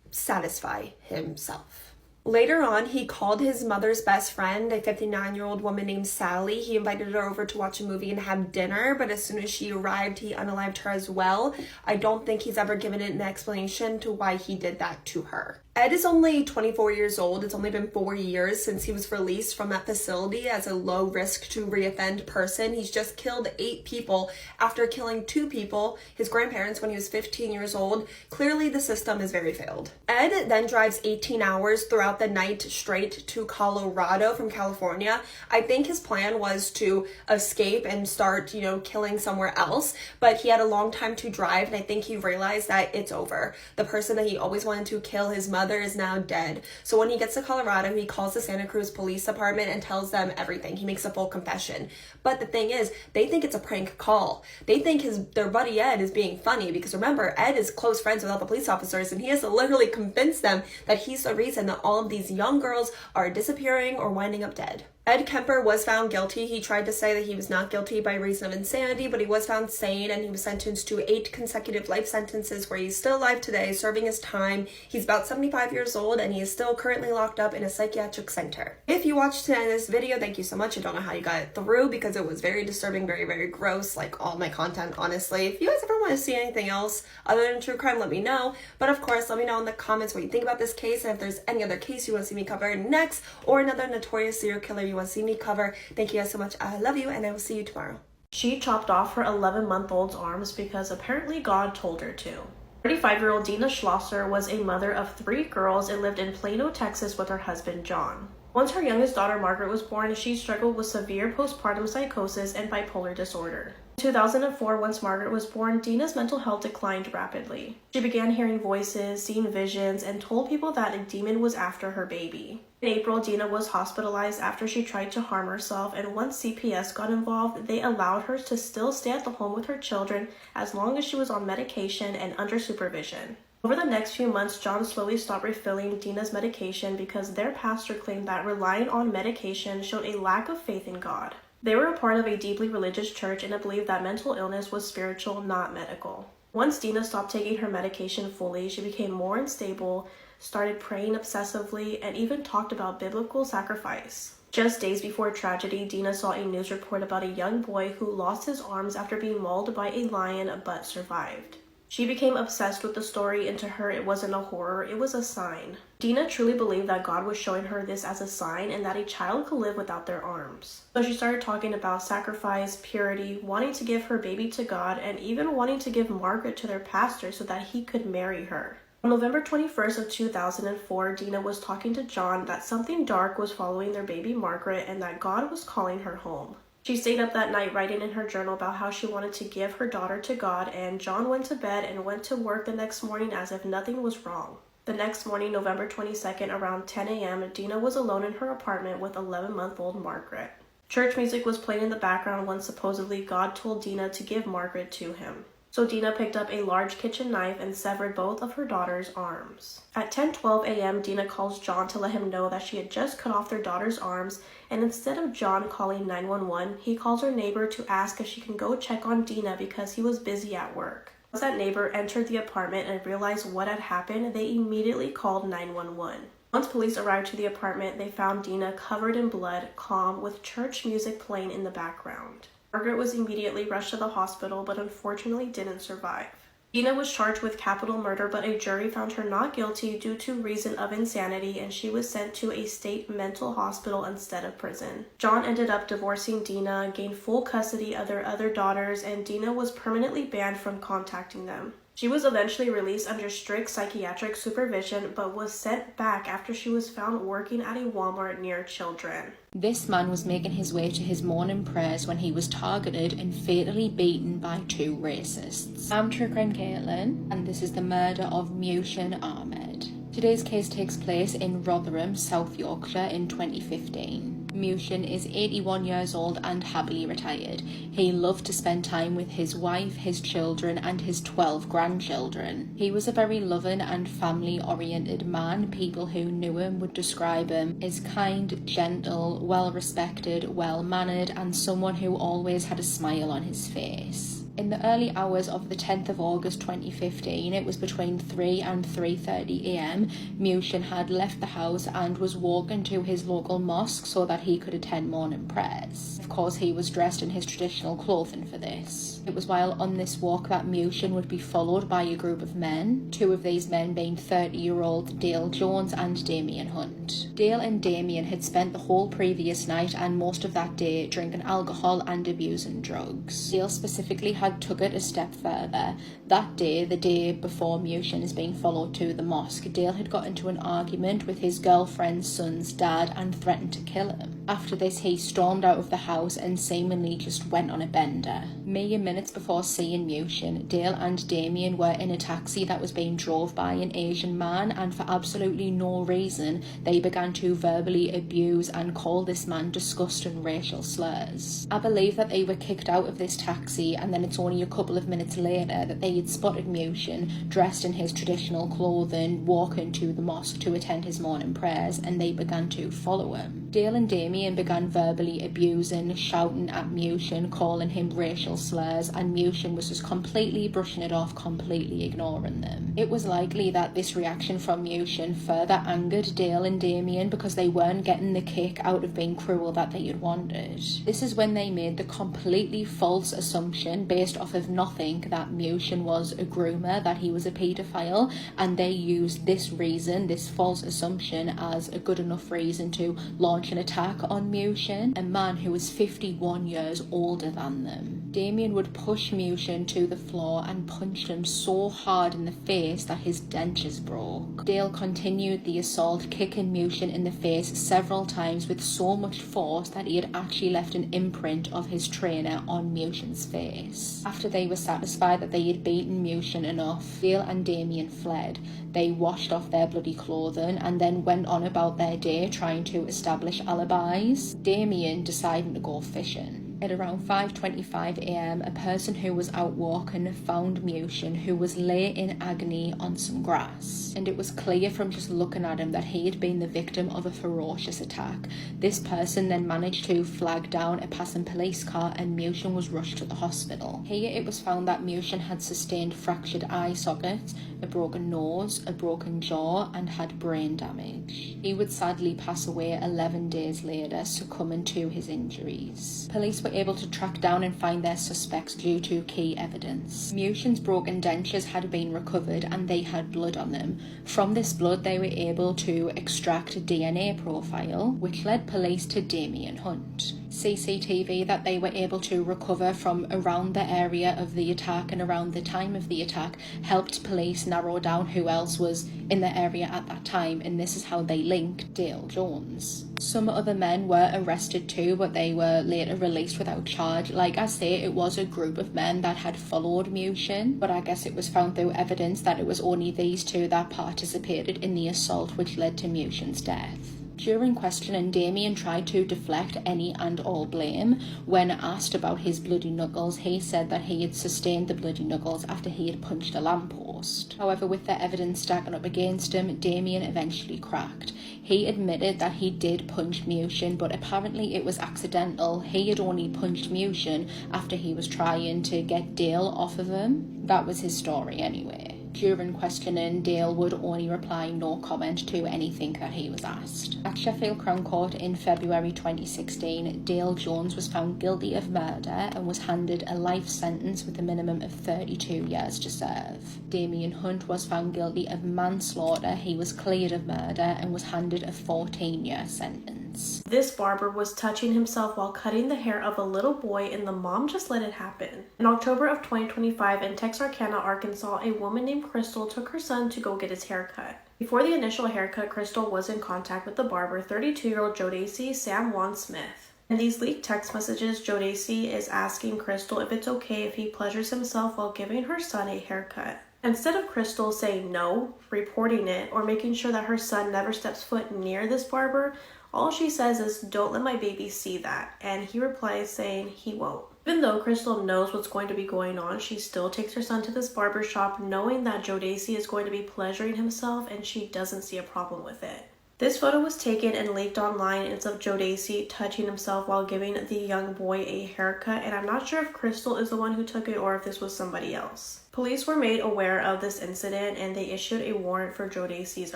satisfy himself. Later on, he called his mother's best friend, a 59-year-old woman named Sally. He invited her over to watch a movie and have dinner, but as soon as she arrived, he unalived her as well. I don't think he's ever given an explanation to why he did that to her. Ed is only 24 years old. It's only been 4 years since he was released from that facility as a low risk to reoffend person. He's just killed 8 people after killing 2 people, his grandparents, when he was 15 years old. Clearly, the system is very failed. Ed then drives 18 hours throughout the night straight to Colorado from California. I think his plan was to escape and start, killing somewhere else, but he had a long time to drive, and I think he realized that it's over. The person that he always wanted to kill, his mother, is now dead. So when he gets to Colorado, he calls the Santa Cruz Police Department and tells them everything. He makes a full confession. But the thing is, they think it's a prank call. They think their buddy Ed is being funny because remember, Ed is close friends with all the police officers, and he has to literally convince them that he's the reason that all of these young girls are disappearing or winding up dead. Ed Kemper was found guilty. He tried to say that he was not guilty by reason of insanity, but he was found sane, and he was sentenced to 8 consecutive life sentences where he's still alive today, serving his time. He's about 75 years old, and he is still currently locked up in a psychiatric center. If you watched this video, thank you so much. I don't know how you got it through because it was very disturbing, very, very gross, like all my content, honestly. If you guys ever want to see anything else other than true crime, let me know. But of course, let me know in the comments what you think about this case, and if there's any other case you want to see me cover next, or another notorious serial killer you want to see me cover. Thank you guys so much. I love you, and I will see you tomorrow. She chopped off her 11-month-old's arms because apparently God told her to. 35-year-old Dina Schlosser was a mother of 3 girls and lived in Plano, Texas with her husband, John. Once her youngest daughter, Margaret, was born, she struggled with severe postpartum psychosis and bipolar disorder. In 2004, once Margaret was born, Dina's mental health declined rapidly. She began hearing voices, seeing visions, and told people that a demon was after her baby. In April, Dina was hospitalized after she tried to harm herself, and once CPS got involved, they allowed her to still stay at the home with her children as long as she was on medication and under supervision. Over the next few months, John slowly stopped refilling Dina's medication because their pastor claimed that relying on medication showed a lack of faith in God. They were a part of a deeply religious church and believed that mental illness was spiritual, not medical. Once Dina stopped taking her medication fully, she became more unstable, started praying obsessively, and even talked about biblical sacrifice. Just days before tragedy, Dina saw a news report about a young boy who lost his arms after being mauled by a lion but survived. She became obsessed with the story, and to her it wasn't a horror, it was a sign. Dina truly believed that God was showing her this as a sign and that a child could live without their arms. So she started talking about sacrifice, purity, wanting to give her baby to God, and even wanting to give Margaret to their pastor so that he could marry her. On November 21st of 2004, Dina was talking to John that something dark was following their baby Margaret and that God was calling her home. She stayed up that night writing in her journal about how she wanted to give her daughter to God, and John went to bed and went to work the next morning as if nothing was wrong. The next morning, November 22nd, around 10 a.m., Dina was alone in her apartment with 11-month-old Margaret. Church music was playing in the background when supposedly God told Dina to give Margaret to him. So Dina picked up a large kitchen knife and severed both of her daughter's arms. At 10:12 a.m., Dina calls John to let him know that she had just cut off their daughter's arms, and instead of John calling 911, he calls her neighbor to ask if she can go check on Dina because he was busy at work. Once that neighbor entered the apartment and realized what had happened, they immediately called 911. Once police arrived to the apartment, they found Dina covered in blood, calm, with church music playing in the background. Margaret was immediately rushed to the hospital, but unfortunately didn't survive. Dina was charged with capital murder, but a jury found her not guilty due to reason of insanity, and she was sent to a state mental hospital instead of prison. John ended up divorcing Dina, gained full custody of their other daughters, and Dina was permanently banned from contacting them. She was eventually released under strict psychiatric supervision, but was sent back after she was found working at a Walmart near children. This man was making his way to his morning prayers when he was targeted and fatally beaten by two racists. I'm True Crime Caitlin, and this is the murder of Mushin Ahmed. Today's case takes place in Rotherham, South Yorkshire in 2015. Mushin is 81 years old and happily retired. He loved to spend time with his wife, his children, and his 12 grandchildren. He was a very loving and family-oriented man. People who knew him would describe him as kind, gentle, well-respected, well-mannered, and someone who always had a smile on his face. In the early hours of the 10th of August 2015, it was between 3 and 3:30 a.m, Mushin had left the house and was walking to his local mosque so that he could attend morning prayers. Of course, he was dressed in his traditional clothing for this. It was while on this walk that Mushin would be followed by a group of men, two of these men being 30-year-old Dale Jones and Damien Hunt. Dale and Damien had spent the whole previous night and most of that day drinking alcohol and abusing drugs. Dale specifically had took it a step further. That day, the day before Mushin is being followed to the mosque, Dale had got into an argument with his girlfriend's son's dad and threatened to kill him. After this, he stormed out of the house and seemingly just went on a bender. Mere minutes before seeing Mushin, Dale and Damien were in a taxi that was being drove by an Asian man, and for absolutely no reason, they began to verbally abuse and call this man disgusting racial slurs. I believe that they were kicked out of this taxi, and then it's only a couple of minutes later that they had spotted Mushin dressed in his traditional clothing walking to the mosque to attend his morning prayers, and they began to follow him. Dale and Damien began verbally abusing, shouting at Mushin, calling him racial slurs, and Mushin was just completely brushing it off, completely ignoring them. It was likely that this reaction from Mushin further angered Dale and Damien because they weren't getting the kick out of being cruel that they had wanted. This is when they made the completely false assumption based off of nothing that Mushin was a groomer, that he was a paedophile, and they used this reason, this false assumption, as a good enough reason to launch an attack on Mushin, a man who was 51 years older than them. Damien would push Mushin to the floor and punched him so hard in the face that his dentures broke. Dale continued the assault, kicking Mushin in the face several times with so much force that he had actually left an imprint of his trainer on Mushin's face. After they were satisfied that they had beaten Mushin enough, Dale and Damien fled. They washed off their bloody clothing and then went on about their day trying to establish alibis, Damien deciding to go fishing. At around 5:25 a.m, a person who was out walking found Mushin, who was lay in agony on some grass. And it was clear from just looking at him that he had been the victim of a ferocious attack. This person then managed to flag down a passing police car and Mushin was rushed to the hospital. Here it was found that Mushin had sustained fractured eye sockets, a broken nose, a broken jaw, and had brain damage. He would sadly pass away 11 days later, succumbing to his injuries. Police were able to track down and find their suspects due to key evidence. Mushin's broken dentures had been recovered and they had blood on them. From this blood they were able to extract a DNA profile, which led police to Damien Hunt. CCTV that they were able to recover from around the area of the attack and around the time of the attack helped police narrow down who else was in the area at that time, and this is how they linked Dale Jones. Some other men were arrested too, but they were later released without charge. Like I say, it was a group of men that had followed Mushin, but I guess it was found through evidence that it was only these two that participated in the assault which led to Mushin's death. During questioning, Damien tried to deflect any and all blame. When asked about his bloody knuckles, he said that he had sustained the bloody knuckles after he had punched a lamppost. However, with the evidence stacking up against him, Damien eventually cracked. He admitted that he did punch Mushin, but apparently it was accidental. He had only punched Mushin after he was trying to get Dale off of him. That was his story anyway. During questioning, Dale would only reply no comment to anything that he was asked. At Sheffield Crown Court in February 2016, Dale Jones was found guilty of murder and was handed a life sentence with a minimum of 32 years to serve. Damien Hunt was found guilty of manslaughter. He was cleared of murder and was handed a 14-year sentence. This barber was touching himself while cutting the hair of a little boy and the mom just let it happen. In October of 2025 in Texarkana, Arkansas, a woman named Crystal took her son to go get his hair cut. Before the initial haircut, Crystal was in contact with the barber, 32-year-old Jodacy Sam Juan Smith. In these leaked text messages, Jodacy is asking Crystal if it's okay if he pleasures himself while giving her son a haircut. Instead of Crystal saying no, reporting it, or making sure that her son never steps foot near this barber, all she says is, "Don't let my baby see that," and he replies saying he won't. Even though Crystal knows what's going to be going on, she still takes her son to this barber shop knowing that Jodacy is going to be pleasuring himself and she doesn't see a problem with it. This photo was taken and leaked online and it's of Jodacy touching himself while giving the young boy a haircut, and I'm not sure if Crystal is the one who took it or if this was somebody else. Police were made aware of this incident and they issued a warrant for Jodacy's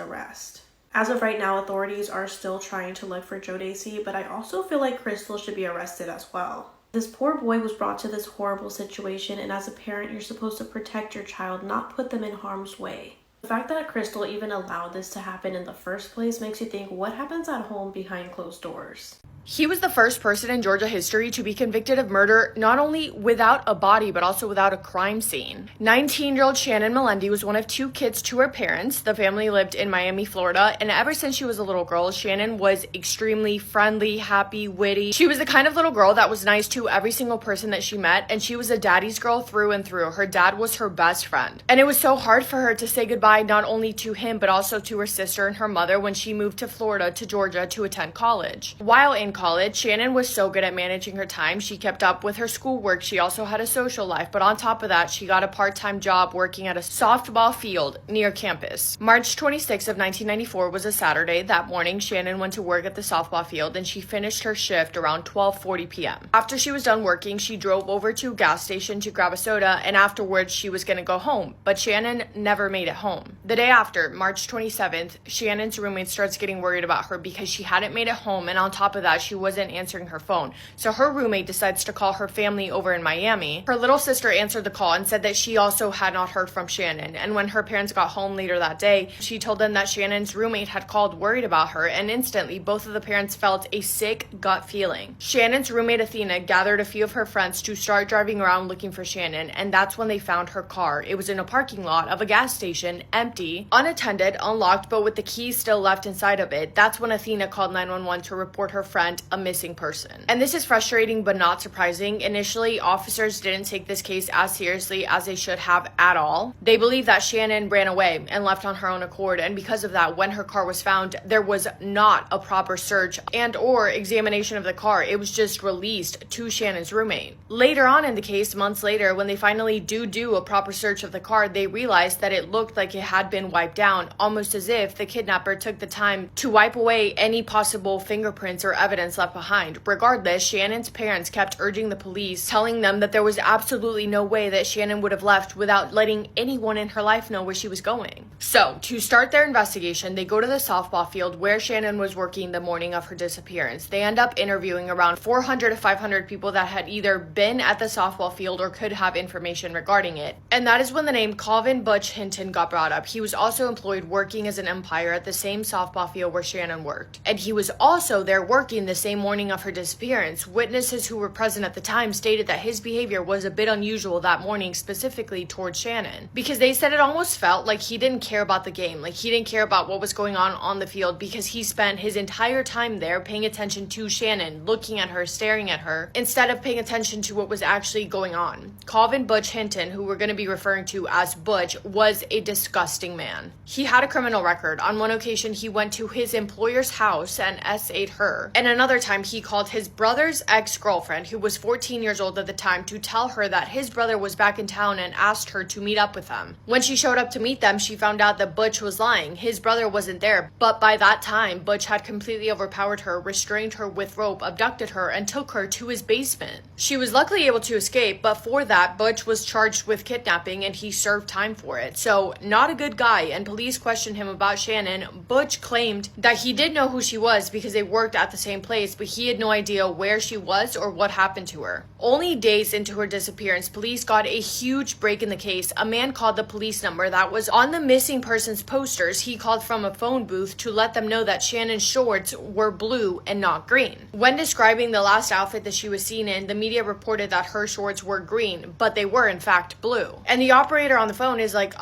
arrest. As of right now, authorities are still trying to look for Jodacy, but I also feel like Crystal should be arrested as well. This poor boy was brought to this horrible situation, and as a parent, you're supposed to protect your child, not put them in harm's way. The fact that Crystal even allowed this to happen in the first place makes you think, what happens at home behind closed doors? He was the first person in Georgia history to be convicted of murder, not only without a body, but also without a crime scene. 19-year-old Shannon Melendi was one of two kids to her parents. The family lived in Miami, Florida, and ever since she was a little girl, Shannon was extremely friendly, happy, witty. She was the kind of little girl that was nice to every single person that she met, and she was a daddy's girl through and through. Her dad was her best friend. And it was so hard for her to say goodbye not only to him, but also to her sister and her mother when she moved to Florida to Georgia to attend college. While in college, Shannon was so good at managing her time. She kept up with her schoolwork. She also had a social life, but on top of that, she got a part-time job working at a softball field near campus. March 26 of 1994 was a Saturday. That morning, Shannon went to work at the softball field and she finished her shift around 12:40 p.m. After she was done working, she drove over to a gas station to grab a soda, and afterwards she was going to go home, but Shannon never made it home. The day after, March 27th, Shannon's roommate starts getting worried about her because she hadn't made it home, and on top of that, she wasn't answering her phone. So her roommate decides to call her family over in Miami. Her little sister answered the call and said that she also had not heard from Shannon, and when her parents got home later that day, she told them that Shannon's roommate had called worried about her, and instantly both of the parents felt a sick gut feeling. Shannon's roommate Athena gathered a few of her friends to start driving around looking for Shannon, and that's when they found her car. It was in a parking lot of a gas station, empty. empty, unattended, unlocked, but with the keys still left inside of it. That's when Athena called 911 to report her friend a missing person. And this is frustrating but not surprising. Initially, officers didn't take this case as seriously as they should have at all. They believed that Shannon ran away and left on her own accord, and because of that, when her car was found, there was not a proper search and or examination of the car. It was just released to Shannon's roommate. Later on in the case, months later, when they finally do a proper search of the car, they realized that it looked like it had been wiped down, almost as if the kidnapper took the time to wipe away any possible fingerprints or evidence left behind. Regardless, Shannon's parents kept urging the police, telling them that there was absolutely no way that Shannon would have left without letting anyone in her life know where she was going. So, to start their investigation, they go to the softball field where Shannon was working the morning of her disappearance. They end up interviewing around 400 to 500 people that had either been at the softball field or could have information regarding it. And that is when the name Calvin Butch Hinton got brought up. He was also employed working as an umpire at the same softball field where Shannon worked. And he was also there working the same morning of her disappearance. Witnesses who were present at the time stated that his behavior was a bit unusual that morning, specifically towards Shannon, because they said it almost felt like he didn't care about the game, like he didn't care about what was going on the field, because he spent his entire time there paying attention to Shannon, looking at her, staring at her, instead of paying attention to what was actually going on. Calvin Butch Hinton, who we're going to be referring to as Butch, was a disgusting man. He had a criminal record. On one occasion, he went to his employer's house and S.'d her. And another time, he called his brother's ex-girlfriend, who was 14 years old at the time, to tell her that his brother was back in town and asked her to meet up with them. When she showed up to meet them, she found out that Butch was lying. His brother wasn't there, but by that time, Butch had completely overpowered her, restrained her with rope, abducted her, and took her to his basement. She was luckily able to escape, but for that, Butch was charged with kidnapping and he served time for it. So, not a good guy, and police questioned him about Shannon. Butch claimed that he did know who she was because they worked at the same place, but he had no idea where she was or what happened to her. Only days into her disappearance, police got a huge break in the case. A man called the police number that was on the missing persons posters. He called from a phone booth to let them know that Shannon's shorts were blue and not green. When describing the last outfit that she was seen in, the media reported that her shorts were green, but they were in fact blue. And the operator on the phone is like,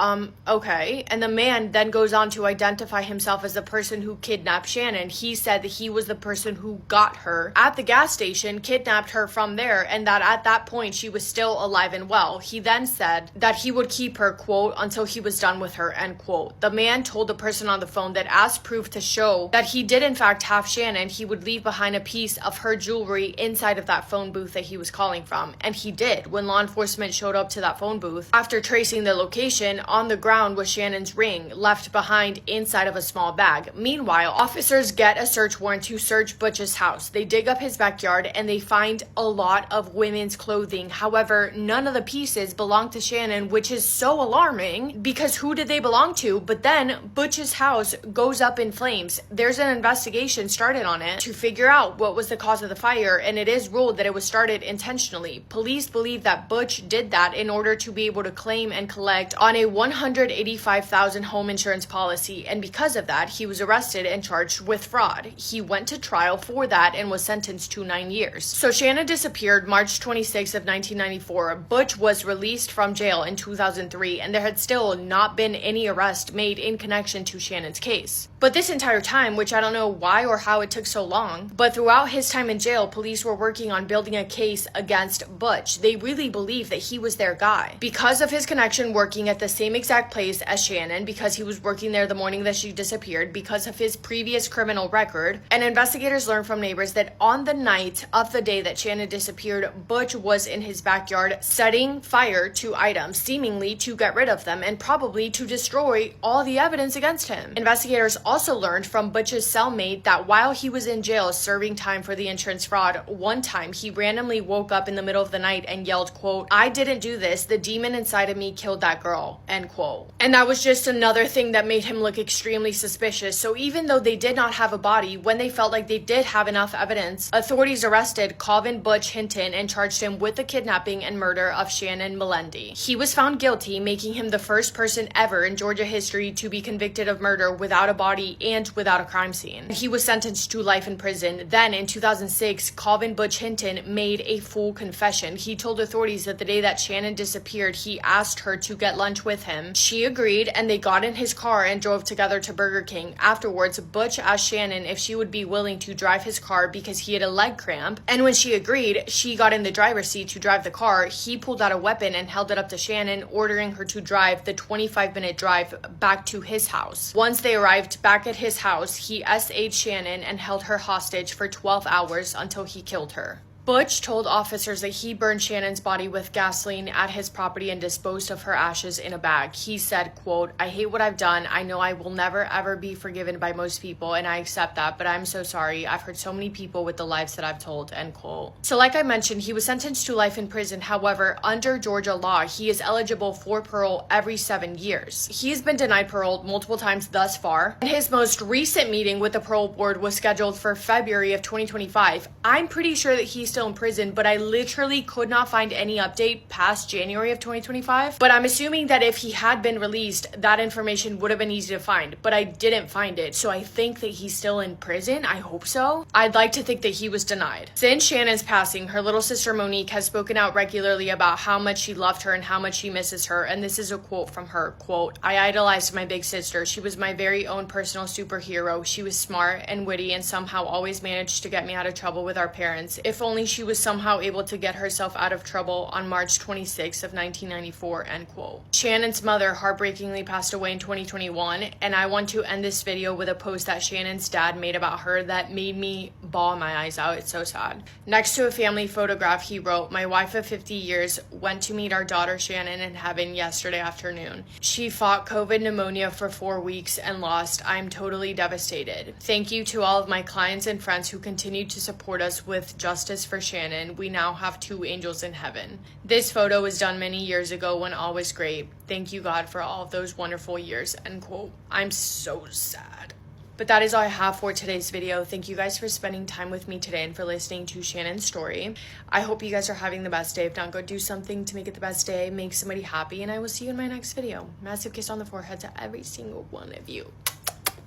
okay. And the man then goes on to identify himself as the person who kidnapped Shannon. He said that he was the person who got her at the gas station, kidnapped her from there, and that at that point she was still alive and well. He then said that he would keep her, quote, until he was done with her, end quote. The man told the person on the phone that as proof to show that he did in fact have Shannon, he would leave behind a piece of her jewelry inside of that phone booth that he was calling from. And he did. When law enforcement showed up to that phone booth, after tracing the location, on the ground was Shannon's ring, left behind inside of a small bag. Meanwhile, officers get a search warrant to search Butch's house. They dig up his backyard and they find a lot of women's clothing. However, none of the pieces belong to Shannon, which is so alarming because who did they belong to? But then Butch's house goes up in flames. There's an investigation started on it to figure out what was the cause of the fire, and it is ruled that it was started intentionally. Police believe that Butch did that in order to be able to claim and collect on a $185,000 home insurance policy, and because of that, he was arrested and charged with fraud. He went to trial for that and was sentenced to 9 years. So Shannon disappeared March 26th of 1994. Butch was released from jail in 2003, and there had still not been any arrest made in connection to Shannon's case. But this entire time, which I don't know why or how it took so long, but throughout his time in jail, police were working on building a case against Butch. They really believed that he was their guy. Because of his connection working at the same exact place as Shannon, because he was working there the morning that she disappeared, because of his previous criminal record, and investigators learned from neighbors that on the night of the day that Shannon disappeared, Butch was in his backyard setting fire to items, seemingly to get rid of them and probably to destroy all the evidence against him. Investigators also learned from Butch's cellmate that while he was in jail serving time for the insurance fraud, one time he randomly woke up in the middle of the night and yelled, quote, "I didn't do this. The demon inside of me killed that girl," end quote. And that was just another thing that made him look extremely suspicious. So even though they did not have a body, when they felt like they did have enough evidence, authorities arrested Calvin Butch Hinton and and charged him with the kidnapping and murder of Shannon Melendi. He was found guilty, making him the first person ever in Georgia history to be convicted of murder without a body and without a crime scene. He was sentenced to life in prison. Then in 2006, Calvin Butch Hinton made a full confession. He told authorities that the day that Shannon disappeared, he asked her to get lunch with him. She agreed, and they got in his car and drove together to Burger King. Afterwards, Butch asked Shannon if she would be willing to drive his car because he had a leg cramp, and when she agreed, she got in the driver's seat to drive the car. He pulled out a weapon and held it up to Shannon, ordering her to drive the 25-minute drive back to his house. Once they arrived back at his house, he SA'd Shannon and held her hostage for 12 hours until he killed her. Butch told officers that he burned Shannon's body with gasoline at his property and disposed of her ashes in a bag. He said, quote, "I hate what I've done. I know I will never ever be forgiven by most people, and I accept that, but I'm so sorry. I've hurt so many people with the lives that I've told," end quote. So like I mentioned, he was sentenced to life in prison. However, under Georgia law, he is eligible for parole every 7 years. He has been denied parole multiple times thus far, and his most recent meeting with the parole board was scheduled for February of 2025. I'm pretty sure that he's still in prison, but I literally could not find any update past January of 2025. But I'm assuming that if he had been released, that information would have been easy to find, but I didn't find it. So I think that he's still in prison. I hope so. I'd like to think that he was denied. Since Shannon's passing, her little sister Monique has spoken out regularly about how much she loved her and how much she misses her. And this is a quote from her, quote, "I idolized my big sister. She was my very own personal superhero. She was smart and witty and somehow always managed to get me out of trouble with our parents. If only she was somehow able to get herself out of trouble on March 26th of 1994, end quote. Shannon's mother heartbreakingly passed away in 2021, and I want to end this video with a post that Shannon's dad made about her that made me bawl my eyes out. It's so sad. Next to a family photograph, he wrote, "My wife of 50 years went to meet our daughter Shannon in heaven yesterday afternoon. She fought COVID pneumonia for 4 weeks and lost. I'm totally devastated. Thank you to all of my clients and friends who continue to support us with justice for Shannon. We now have 2 angels in heaven. This photo was done many years ago when all was great. Thank you, God, for all of those wonderful years," end quote. I'm so sad. But that is all I have for today's video. Thank you guys for spending time with me today and for listening to Shannon's story. I hope you guys are having the best day. If not, go do something to make it the best day. Make somebody happy, and I will see you in my next video. Massive kiss on the forehead to every single one of you.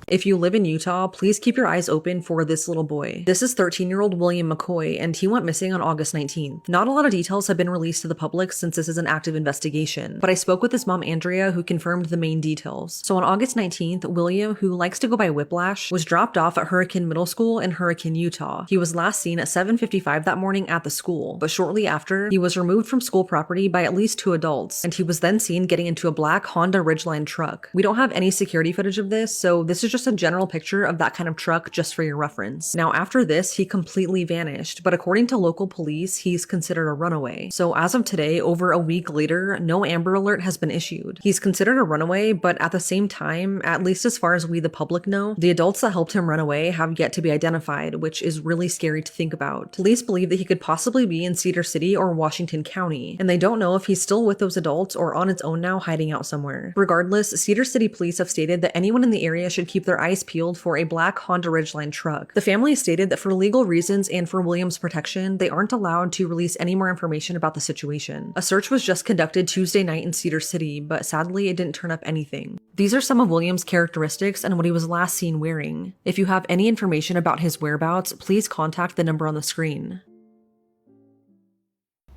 If you live in Utah, please keep your eyes open for this little boy. This is 13-year-old William McCoy, and he went missing on August 19th. Not a lot of details have been released to the public since this is an active investigation, but I spoke with his mom Andrea, who confirmed the main details. So on August 19th, William, who likes to go by Whiplash, was dropped off at Hurricane Middle School in Hurricane, Utah. He was last seen at 7:55 that morning at the school, but shortly after, he was removed from school property by at least 2 adults, and he was then seen getting into a black Honda Ridgeline truck. We don't have any security footage of this, so this is just a general picture of that kind of truck just for your reference. Now after this, he completely vanished, but according to local police, he's considered a runaway. So as of today, over a week later, no Amber Alert has been issued. He's considered a runaway, but at the same time, at least as far as we the public know, the adults that helped him run away have yet to be identified, which is really scary to think about. Police believe that he could possibly be in Cedar City or Washington County, and they don't know if he's still with those adults or on its own now hiding out somewhere. Regardless, Cedar City police have stated that anyone in the area should keep their eyes peeled for a black Honda Ridgeline truck. The family stated that for legal reasons and for William's protection, they aren't allowed to release any more information about the situation. A search was just conducted Tuesday night in Cedar City, but sadly it didn't turn up anything. These are some of William's characteristics and what he was last seen wearing. If you have any information about his whereabouts, please contact the number on the screen.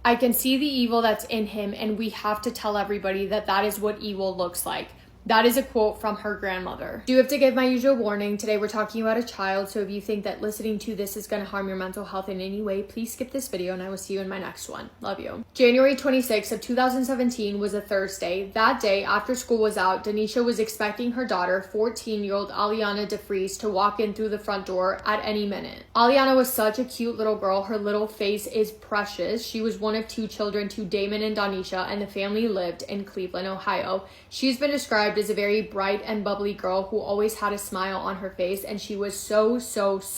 I can see the evil that's in him, and we have to tell everybody that that is what evil looks like. That is a quote from her grandmother. Do have to give my usual warning. Today we're talking about a child, so if you think that listening to this is going to harm your mental health in any way, please skip this video and I will see you in my next one. Love you. January 26th of 2017 was a Thursday. That day, after school was out, Denisha was expecting her daughter, 14-year-old Aliana DeFries, to walk in through the front door at any minute. Aliana was such a cute little girl. Her little face is precious. She was one of 2 children to Damon and Donisha, and the family lived in Cleveland, Ohio. She's been described as a very bright and bubbly girl who always had a smile on her face, and she was so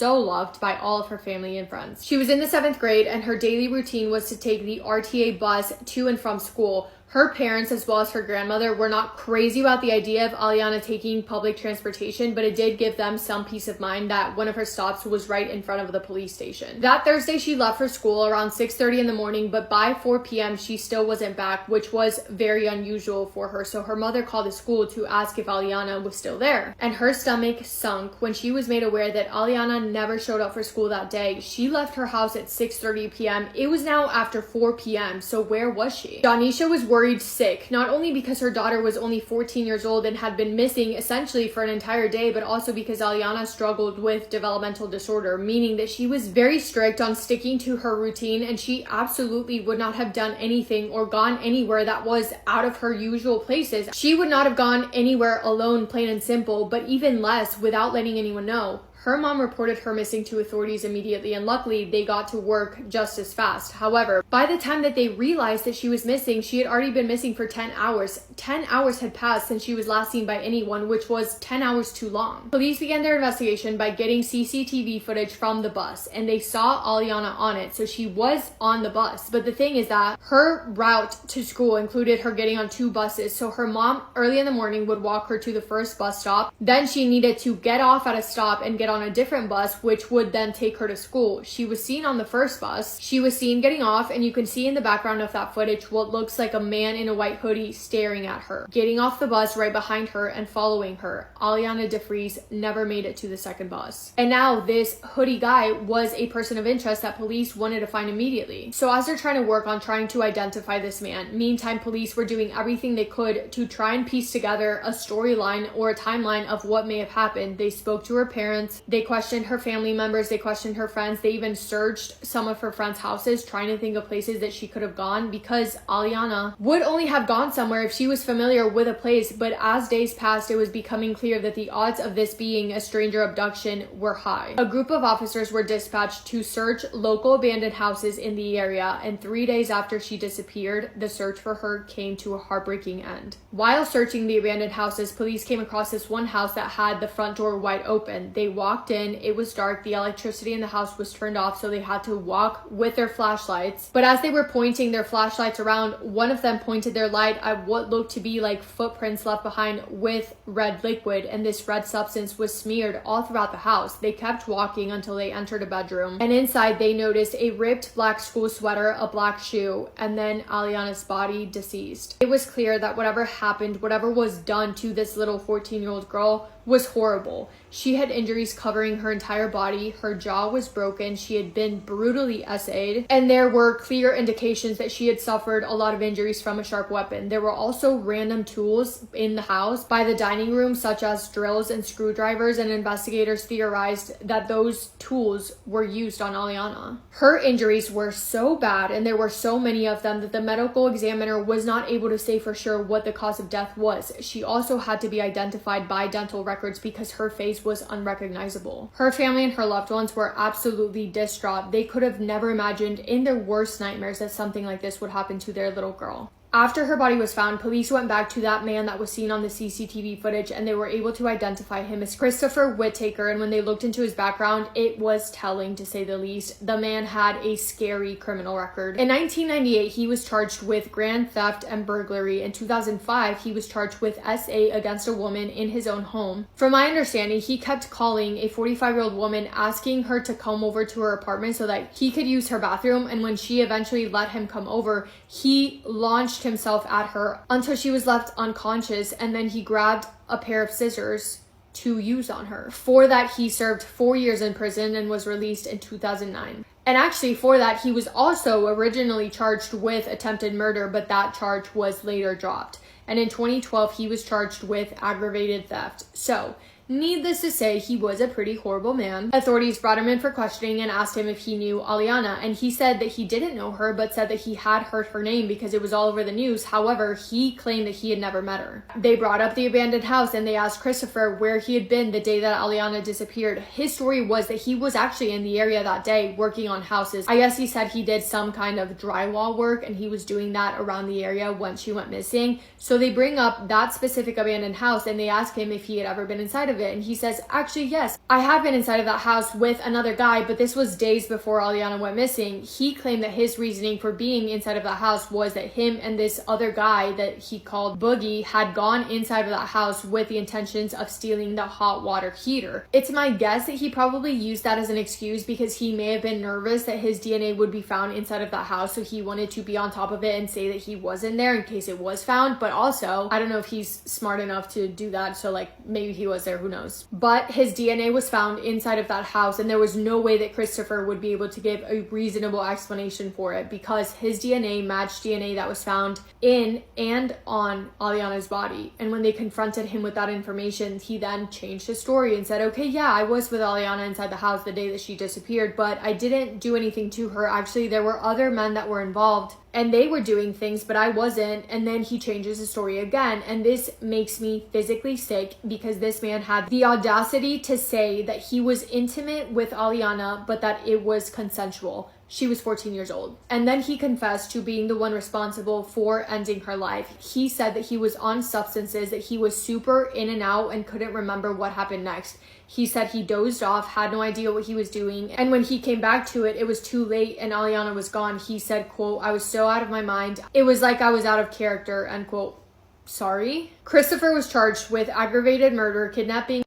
loved by all of her family and friends. She was in the 7th grade, and her daily routine was to take the RTA bus to and from school. Her parents, as well as her grandmother, were not crazy about the idea of Aliana taking public transportation, but it did give them some peace of mind that one of her stops was right in front of the police station. That Thursday, she left for school around 6:30 in the morning, but by 4 p.m. she still wasn't back, which was very unusual for her. So her mother called the school to ask if Aliana was still there. And her stomach sunk when she was made aware that Aliana never showed up for school that day. She left her house at 6:30 p.m. It was now after 4 p.m. So where was she? Donisha was worried sick, not only because her daughter was only 14 years old and had been missing essentially for an entire day, but also because Aliana struggled with developmental disorder, meaning that she was very strict on sticking to her routine, and she absolutely would not have done anything or gone anywhere that was out of her usual places. She would not have gone anywhere alone, plain and simple, but even less without letting anyone know. Her mom reported her missing to authorities immediately, and luckily they got to work just as fast. However, by the time that they realized that she was missing, she had already been missing for 10 hours. 10 hours had passed since she was last seen by anyone, which was 10 hours too long. Police began their investigation by getting CCTV footage from the bus, and they saw Aliana on it, so she was on the bus. But the thing is that her route to school included her getting on 2 buses, so her mom early in the morning would walk her to the first bus stop. Then she needed to get off at a stop and get on a different bus, which would then take her to school. She was seen on the first bus. She was seen getting off, and you can see in the background of that footage what looks like a man in a white hoodie staring at her, getting off the bus right behind her and following her. Aliana DeFries never made it to the second bus. And now this hoodie guy was a person of interest that police wanted to find immediately. So as they're trying to work on trying to identify this man, meantime, police were doing everything they could to try and piece together a storyline or a timeline of what may have happened. They spoke to her parents, they questioned her family members, they questioned her friends, they even searched some of her friends' houses trying to think of places that she could have gone, because Aliana would only have gone somewhere if she was familiar with a place. But as days passed, it was becoming clear that the odds of this being a stranger abduction were high. A group of officers were dispatched to search local abandoned houses in the area, and 3 days after she disappeared, the search for her came to a heartbreaking end. While searching the abandoned houses, police came across this one house that had the front door wide open. They walked in. It was dark. The electricity in the house was turned off, so they had to walk with their flashlights. But as they were pointing their flashlights around, one of them pointed their light at what looked to be like footprints left behind with red liquid, and this red substance was smeared all throughout the house. They kept walking until they entered a bedroom, and inside they noticed a ripped black school sweater, a black shoe, and then Aliana's body deceased. It was clear that whatever happened, whatever was done to this little 14-year-old girl, was horrible. She had injuries covering her entire body. Her jaw was broken. She had been brutally essayed, and there were clear indications that she had suffered a lot of injuries from a sharp weapon. There were also random tools in the house by the dining room, such as drills and screwdrivers, and investigators theorized that those tools were used on Aliana. Her injuries were so bad, and there were so many of them, that the medical examiner was not able to say for sure what the cause of death was. She also had to be identified by dental records because her face was unrecognizable. Her family and her loved ones were absolutely distraught. They could have never imagined in their worst nightmares that something like this would happen to their little girl. After her body was found, police went back to that man that was seen on the CCTV footage, and they were able to identify him as Christopher Whittaker. And when they looked into his background, it was telling, to say the least. The man had a scary criminal record. In 1998, he was charged with grand theft and burglary. In 2005, he was charged with SA against a woman in his own home. From my understanding, he kept calling a 45-year-old woman, asking her to come over to her apartment so that he could use her bathroom. And when she eventually let him come over, he launched himself at her until she was left unconscious, and then he grabbed a pair of scissors to use on her. For that, he served 4 years in prison and was released in 2009. And actually, for that, he was also originally charged with attempted murder, but that charge was later dropped. And in 2012, he was charged with aggravated theft. So, needless to say, he was a pretty horrible man. Authorities brought him in for questioning and asked him if he knew Aliana, and he said that he didn't know her, but said that he had heard her name because it was all over the news. However, he claimed that he had never met her. They brought up the abandoned house, and they asked Christopher where he had been the day that Aliana disappeared. His story was that he was actually in the area that day working on houses. I guess he said he did some kind of drywall work, and he was doing that around the area when she went missing. So they bring up that specific abandoned house, and they ask him if he had ever been inside of of it. And he says, actually, yes, I have been inside of that house with another guy, but this was days before Aliana went missing. He claimed that his reasoning for being inside of that house was that him and this other guy that he called Boogie had gone inside of that house with the intentions of stealing the hot water heater. It's my guess that he probably used that as an excuse because he may have been nervous that his DNA would be found inside of that house, so he wanted to be on top of it and say that he was in there in case it was found. But also, I don't know if he's smart enough to do that, so like maybe he was there, who knows. But his DNA was found inside of that house, and there was no way that Christopher would be able to give a reasonable explanation for it because his DNA matched DNA that was found in and on Aliana's body. And when they confronted him with that information, he then changed his story and said, okay, yeah, I was with Aliana inside the house the day that she disappeared, but I didn't do anything to her. Actually, there were other men that were involved and they were doing things, but I wasn't. And then he changes his story again. And this makes me physically sick because this man had the audacity to say that he was intimate with Aliana, but that it was consensual. She was 14 years old. And then he confessed to being the one responsible for ending her life. He said that he was on substances, that he was super in and out and couldn't remember what happened next. He said he dozed off, had no idea what he was doing. And when he came back to it, it was too late and Aliana was gone. He said, quote, I was so out of my mind. It was like I was out of character, end quote. Sorry. Christopher was charged with aggravated murder, kidnapping,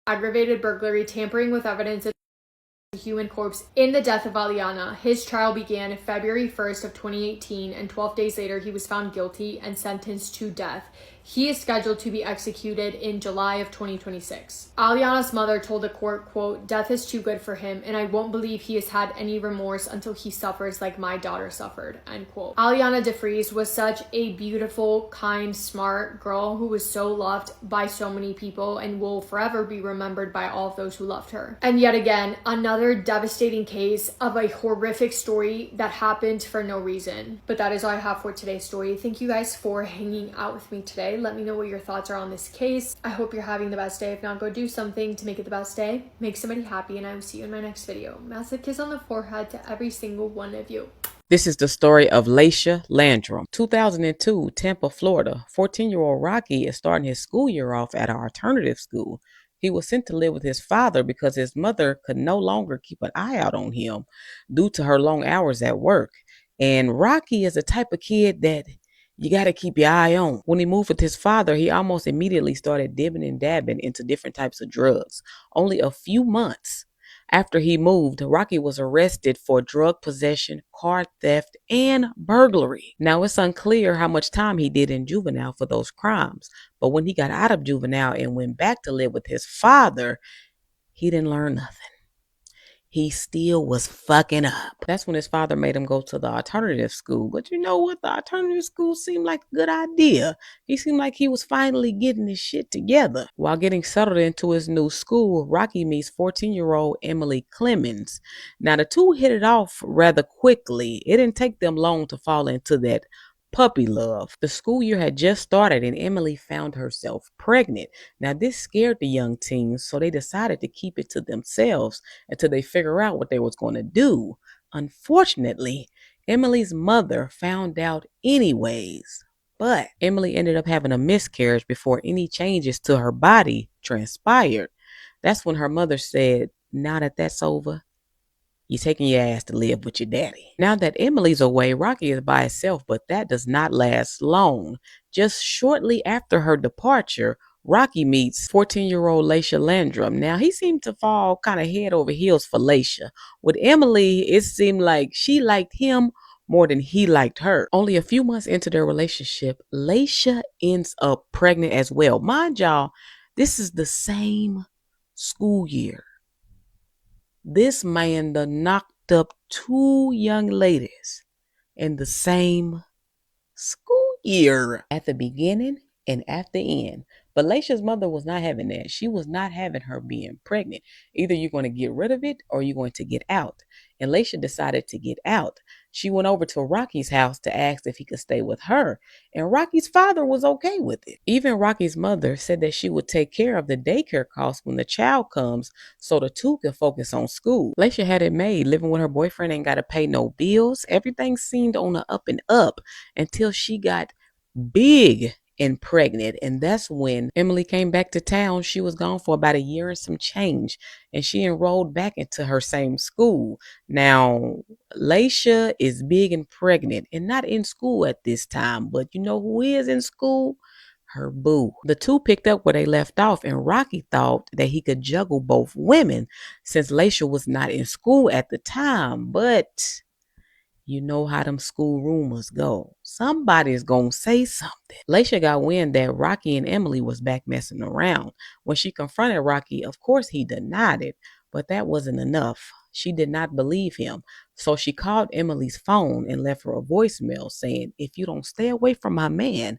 aggravated burglary, tampering with evidence, a human corpse in the death of Aliana. His trial began February 1st of 2018, and 12 days later he was found guilty and sentenced to death. He is scheduled to be executed in July of 2026. Aliana's mother told the court, quote, death is too good for him, and I won't believe he has had any remorse until he suffers like my daughter suffered, end quote. Aliana DeFries was such a beautiful, kind, smart girl who was so loved by so many people and will forever be remembered by all of those who loved her. And yet again, another devastating case of a horrific story that happened for no reason. But that is all I have for today's story. Thank you guys for hanging out with me today. Let me know what your thoughts are on this case. I hope you're having the best day. If not, go do something to make it the best day. Make somebody happy, and I will see you in my next video. Massive kiss on the forehead to every single one of you. This is the story of Laisha Landrum. 2002, Tampa, Florida. 14-year-old Rocky is starting his school year off at an alternative school. He was sent to live with his father because his mother could no longer keep an eye out on him due to her long hours at work. And Rocky is the type of kid that you got to keep your eye on. When he moved with his father, he almost immediately started dibbing and dabbing into different types of drugs. Only a few months after he moved, Rocky was arrested for drug possession, car theft, and burglary. Now, it's unclear how much time he did in juvenile for those crimes, but when he got out of juvenile and went back to live with his father, he didn't learn nothing. He still was fucking up. That's when his father made him go to the alternative school. But you know what? The alternative school seemed like a good idea. He seemed like he was finally getting his shit together. While getting settled into his new school, Rocky meets 14-year-old Emily Clemens. Now, the two hit it off rather quickly. It didn't take them long to fall into that puppy love. The school year had just started and Emily found herself pregnant. Now, this scared the young teens, so they decided to keep it to themselves until they figure out what they was going to do. Unfortunately, Emily's mother found out anyways, but Emily ended up having a miscarriage before any changes to her body transpired. That's when her mother said, now that that's over, you're taking your ass to live with your daddy. Now that Emily's away, Rocky is by himself, but that does not last long. Just shortly after her departure, Rocky meets 14-year-old Laisha Landrum. Now, he seemed to fall kind of head over heels for Laisha. With Emily, it seemed like she liked him more than he liked her. Only a few months into their relationship, Laisha ends up pregnant as well. Mind y'all, this is the same school year. This man done knocked up 2 young ladies in the same school year, at the beginning and at the end. But Laisha's mother was not having that. She was not having her being pregnant. Either you're going to get rid of it or you're going to get out. And Laisha decided to get out. She went over to Rocky's house to ask if he could stay with her. And Rocky's father was okay with it. Even Rocky's mother said that she would take care of the daycare costs when the child comes so the two can focus on school. Laisha had it made. Living with her boyfriend, ain't got to pay no bills. Everything seemed on the up and up until she got big and pregnant. And that's when Emily came back to town. She was gone for about a year and some change, and she enrolled back into her same school. Now, Laisha is big and pregnant and not in school at this time, but you know who is in school? Her boo. The two picked up where they left off, and Rocky thought that he could juggle both women since Laisha was not in school at the time. But you know how them school rumors go. Somebody's gonna say something. Laisha got wind that Rocky and Emily was back messing around. When she confronted Rocky, of course he denied it, but that wasn't enough. She did not believe him. So she called Emily's phone and left her a voicemail saying, "If you don't stay away from my man,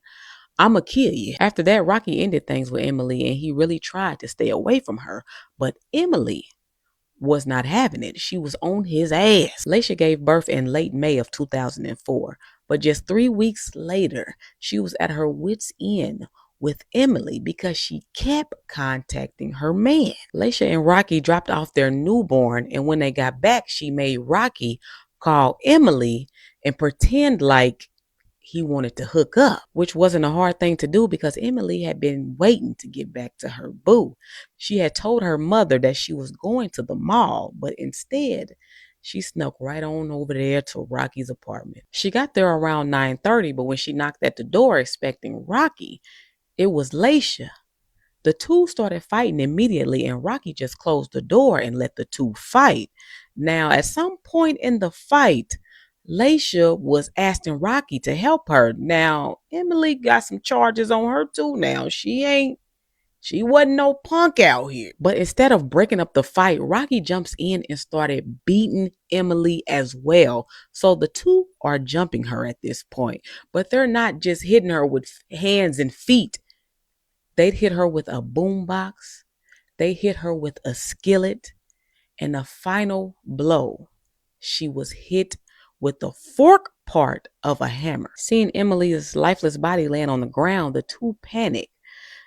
I'ma kill you." After that, Rocky ended things with Emily and he really tried to stay away from her. But Emily was not having it. She was on his ass. Laisha gave birth in late May of 2004, but just 3 weeks later, she was at her wit's end with Emily because she kept contacting her man. Laisha and Rocky dropped off their newborn, and when they got back, she made Rocky call Emily and pretend like he wanted to hook up, which wasn't a hard thing to do because Emily had been waiting to get back to her boo. She had told her mother that she was going to the mall, but instead, she snuck right on over there to Rocky's apartment. She got there around 9:30, but when she knocked at the door expecting Rocky, it was Laisha. The two started fighting immediately, and Rocky just closed the door and let the two fight. Now, at some point in the fight, Laisha was asking Rocky to help her. Now, Emily got some charges on her too now. She wasn't no punk out here. But instead of breaking up the fight, Rocky jumps in and started beating Emily as well. So the two are jumping her at this point. But they're not just hitting her with hands and feet. They'd hit her with a boombox. They hit her with a skillet. And the final blow, she was hit with the fork part of a hammer. Seeing Emily's lifeless body laying on the ground, the two panicked.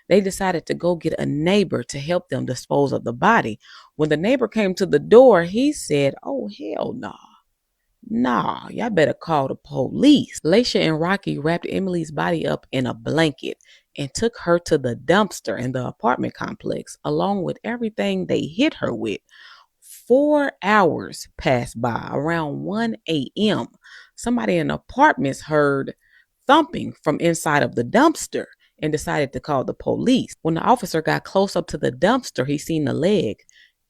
They decided to go get a neighbor to help them dispose of the body. When the neighbor came to the door, he said, "Oh, hell no. Nah, y'all better call the police." Laisha and Rocky wrapped Emily's body up in a blanket and took her to the dumpster in the apartment complex, along with everything they hit her with. 4 hours passed by. Around 1 a.m., somebody in the apartments heard thumping from inside of the dumpster and decided to call the police. When the officer got close up to the dumpster, he seen the leg.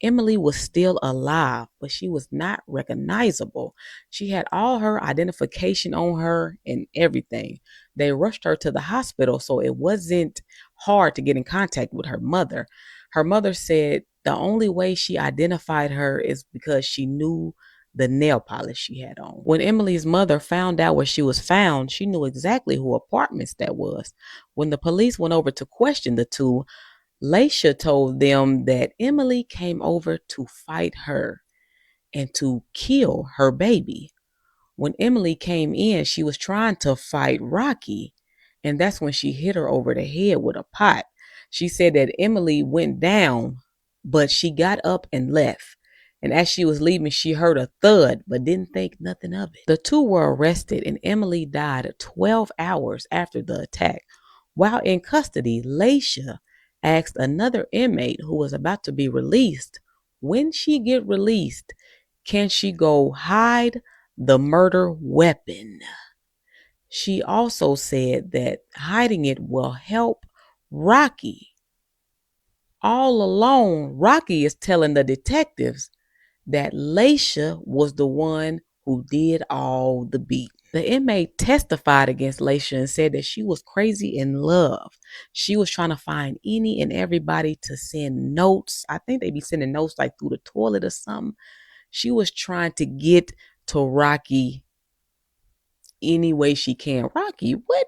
Emily was still alive, but she was not recognizable. She had all her identification on her and everything. They rushed her to the hospital, so it wasn't hard to get in contact with her mother. Her mother said the only way she identified her is because she knew the nail polish she had on. When Emily's mother found out where she was found, she knew exactly who apartments that was. When the police went over to question the two, Laisha told them that Emily came over to fight her and to kill her baby. When Emily came in, she was trying to fight Rocky, and that's when she hit her over the head with a pot. She said that Emily went down, but she got up and left. And as she was leaving, she heard a thud, but didn't think nothing of it. The two were arrested, and Emily died 12 hours after the attack. While in custody, Laisha asked another inmate who was about to be released, when she get released, can she go hide the murder weapon? She also said that hiding it will help Rocky. All along, Rocky is telling the detectives that Laisha was the one who did all the beating. The inmate testified against Laisha and said that she was crazy in love. She was trying to find any and everybody to send notes. I think they'd be sending notes like through the toilet or something. She was trying to get to Rocky any way she can. Rocky, what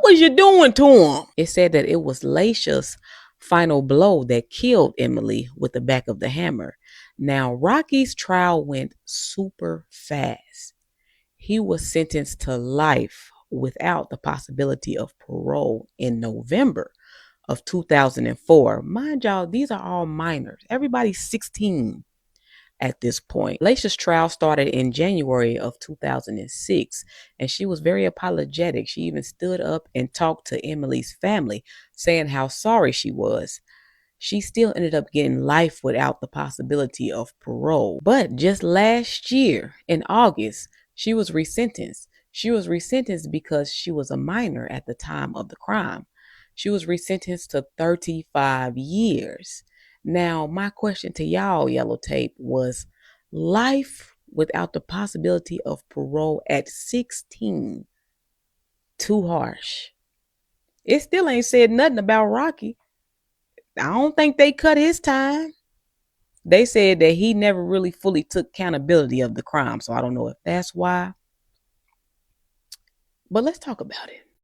was you doing to him? It said that it was Laisha's final blow that killed Emily with the back of the hammer. Now, Rocky's trial went super fast. He was sentenced to life without the possibility of parole in November of 2004. Mind y'all, these are all minors. Everybody's 16. at this point. Laisha's trial started in January of 2006, and she was very apologetic. She even stood up and talked to Emily's family, saying how sorry she was. She still ended up getting life without the possibility of parole. But just last year, in August, she was resentenced. She was resentenced because she was a minor at the time of the crime. She was resentenced to 35 years. Now, my question to y'all, Yellow Tape, was life without the possibility of parole at 16 too harsh? It still ain't said nothing about Rocky. I don't think they cut his time. They said that he never really fully took accountability of the crime, so I don't know if that's why. But let's talk about it.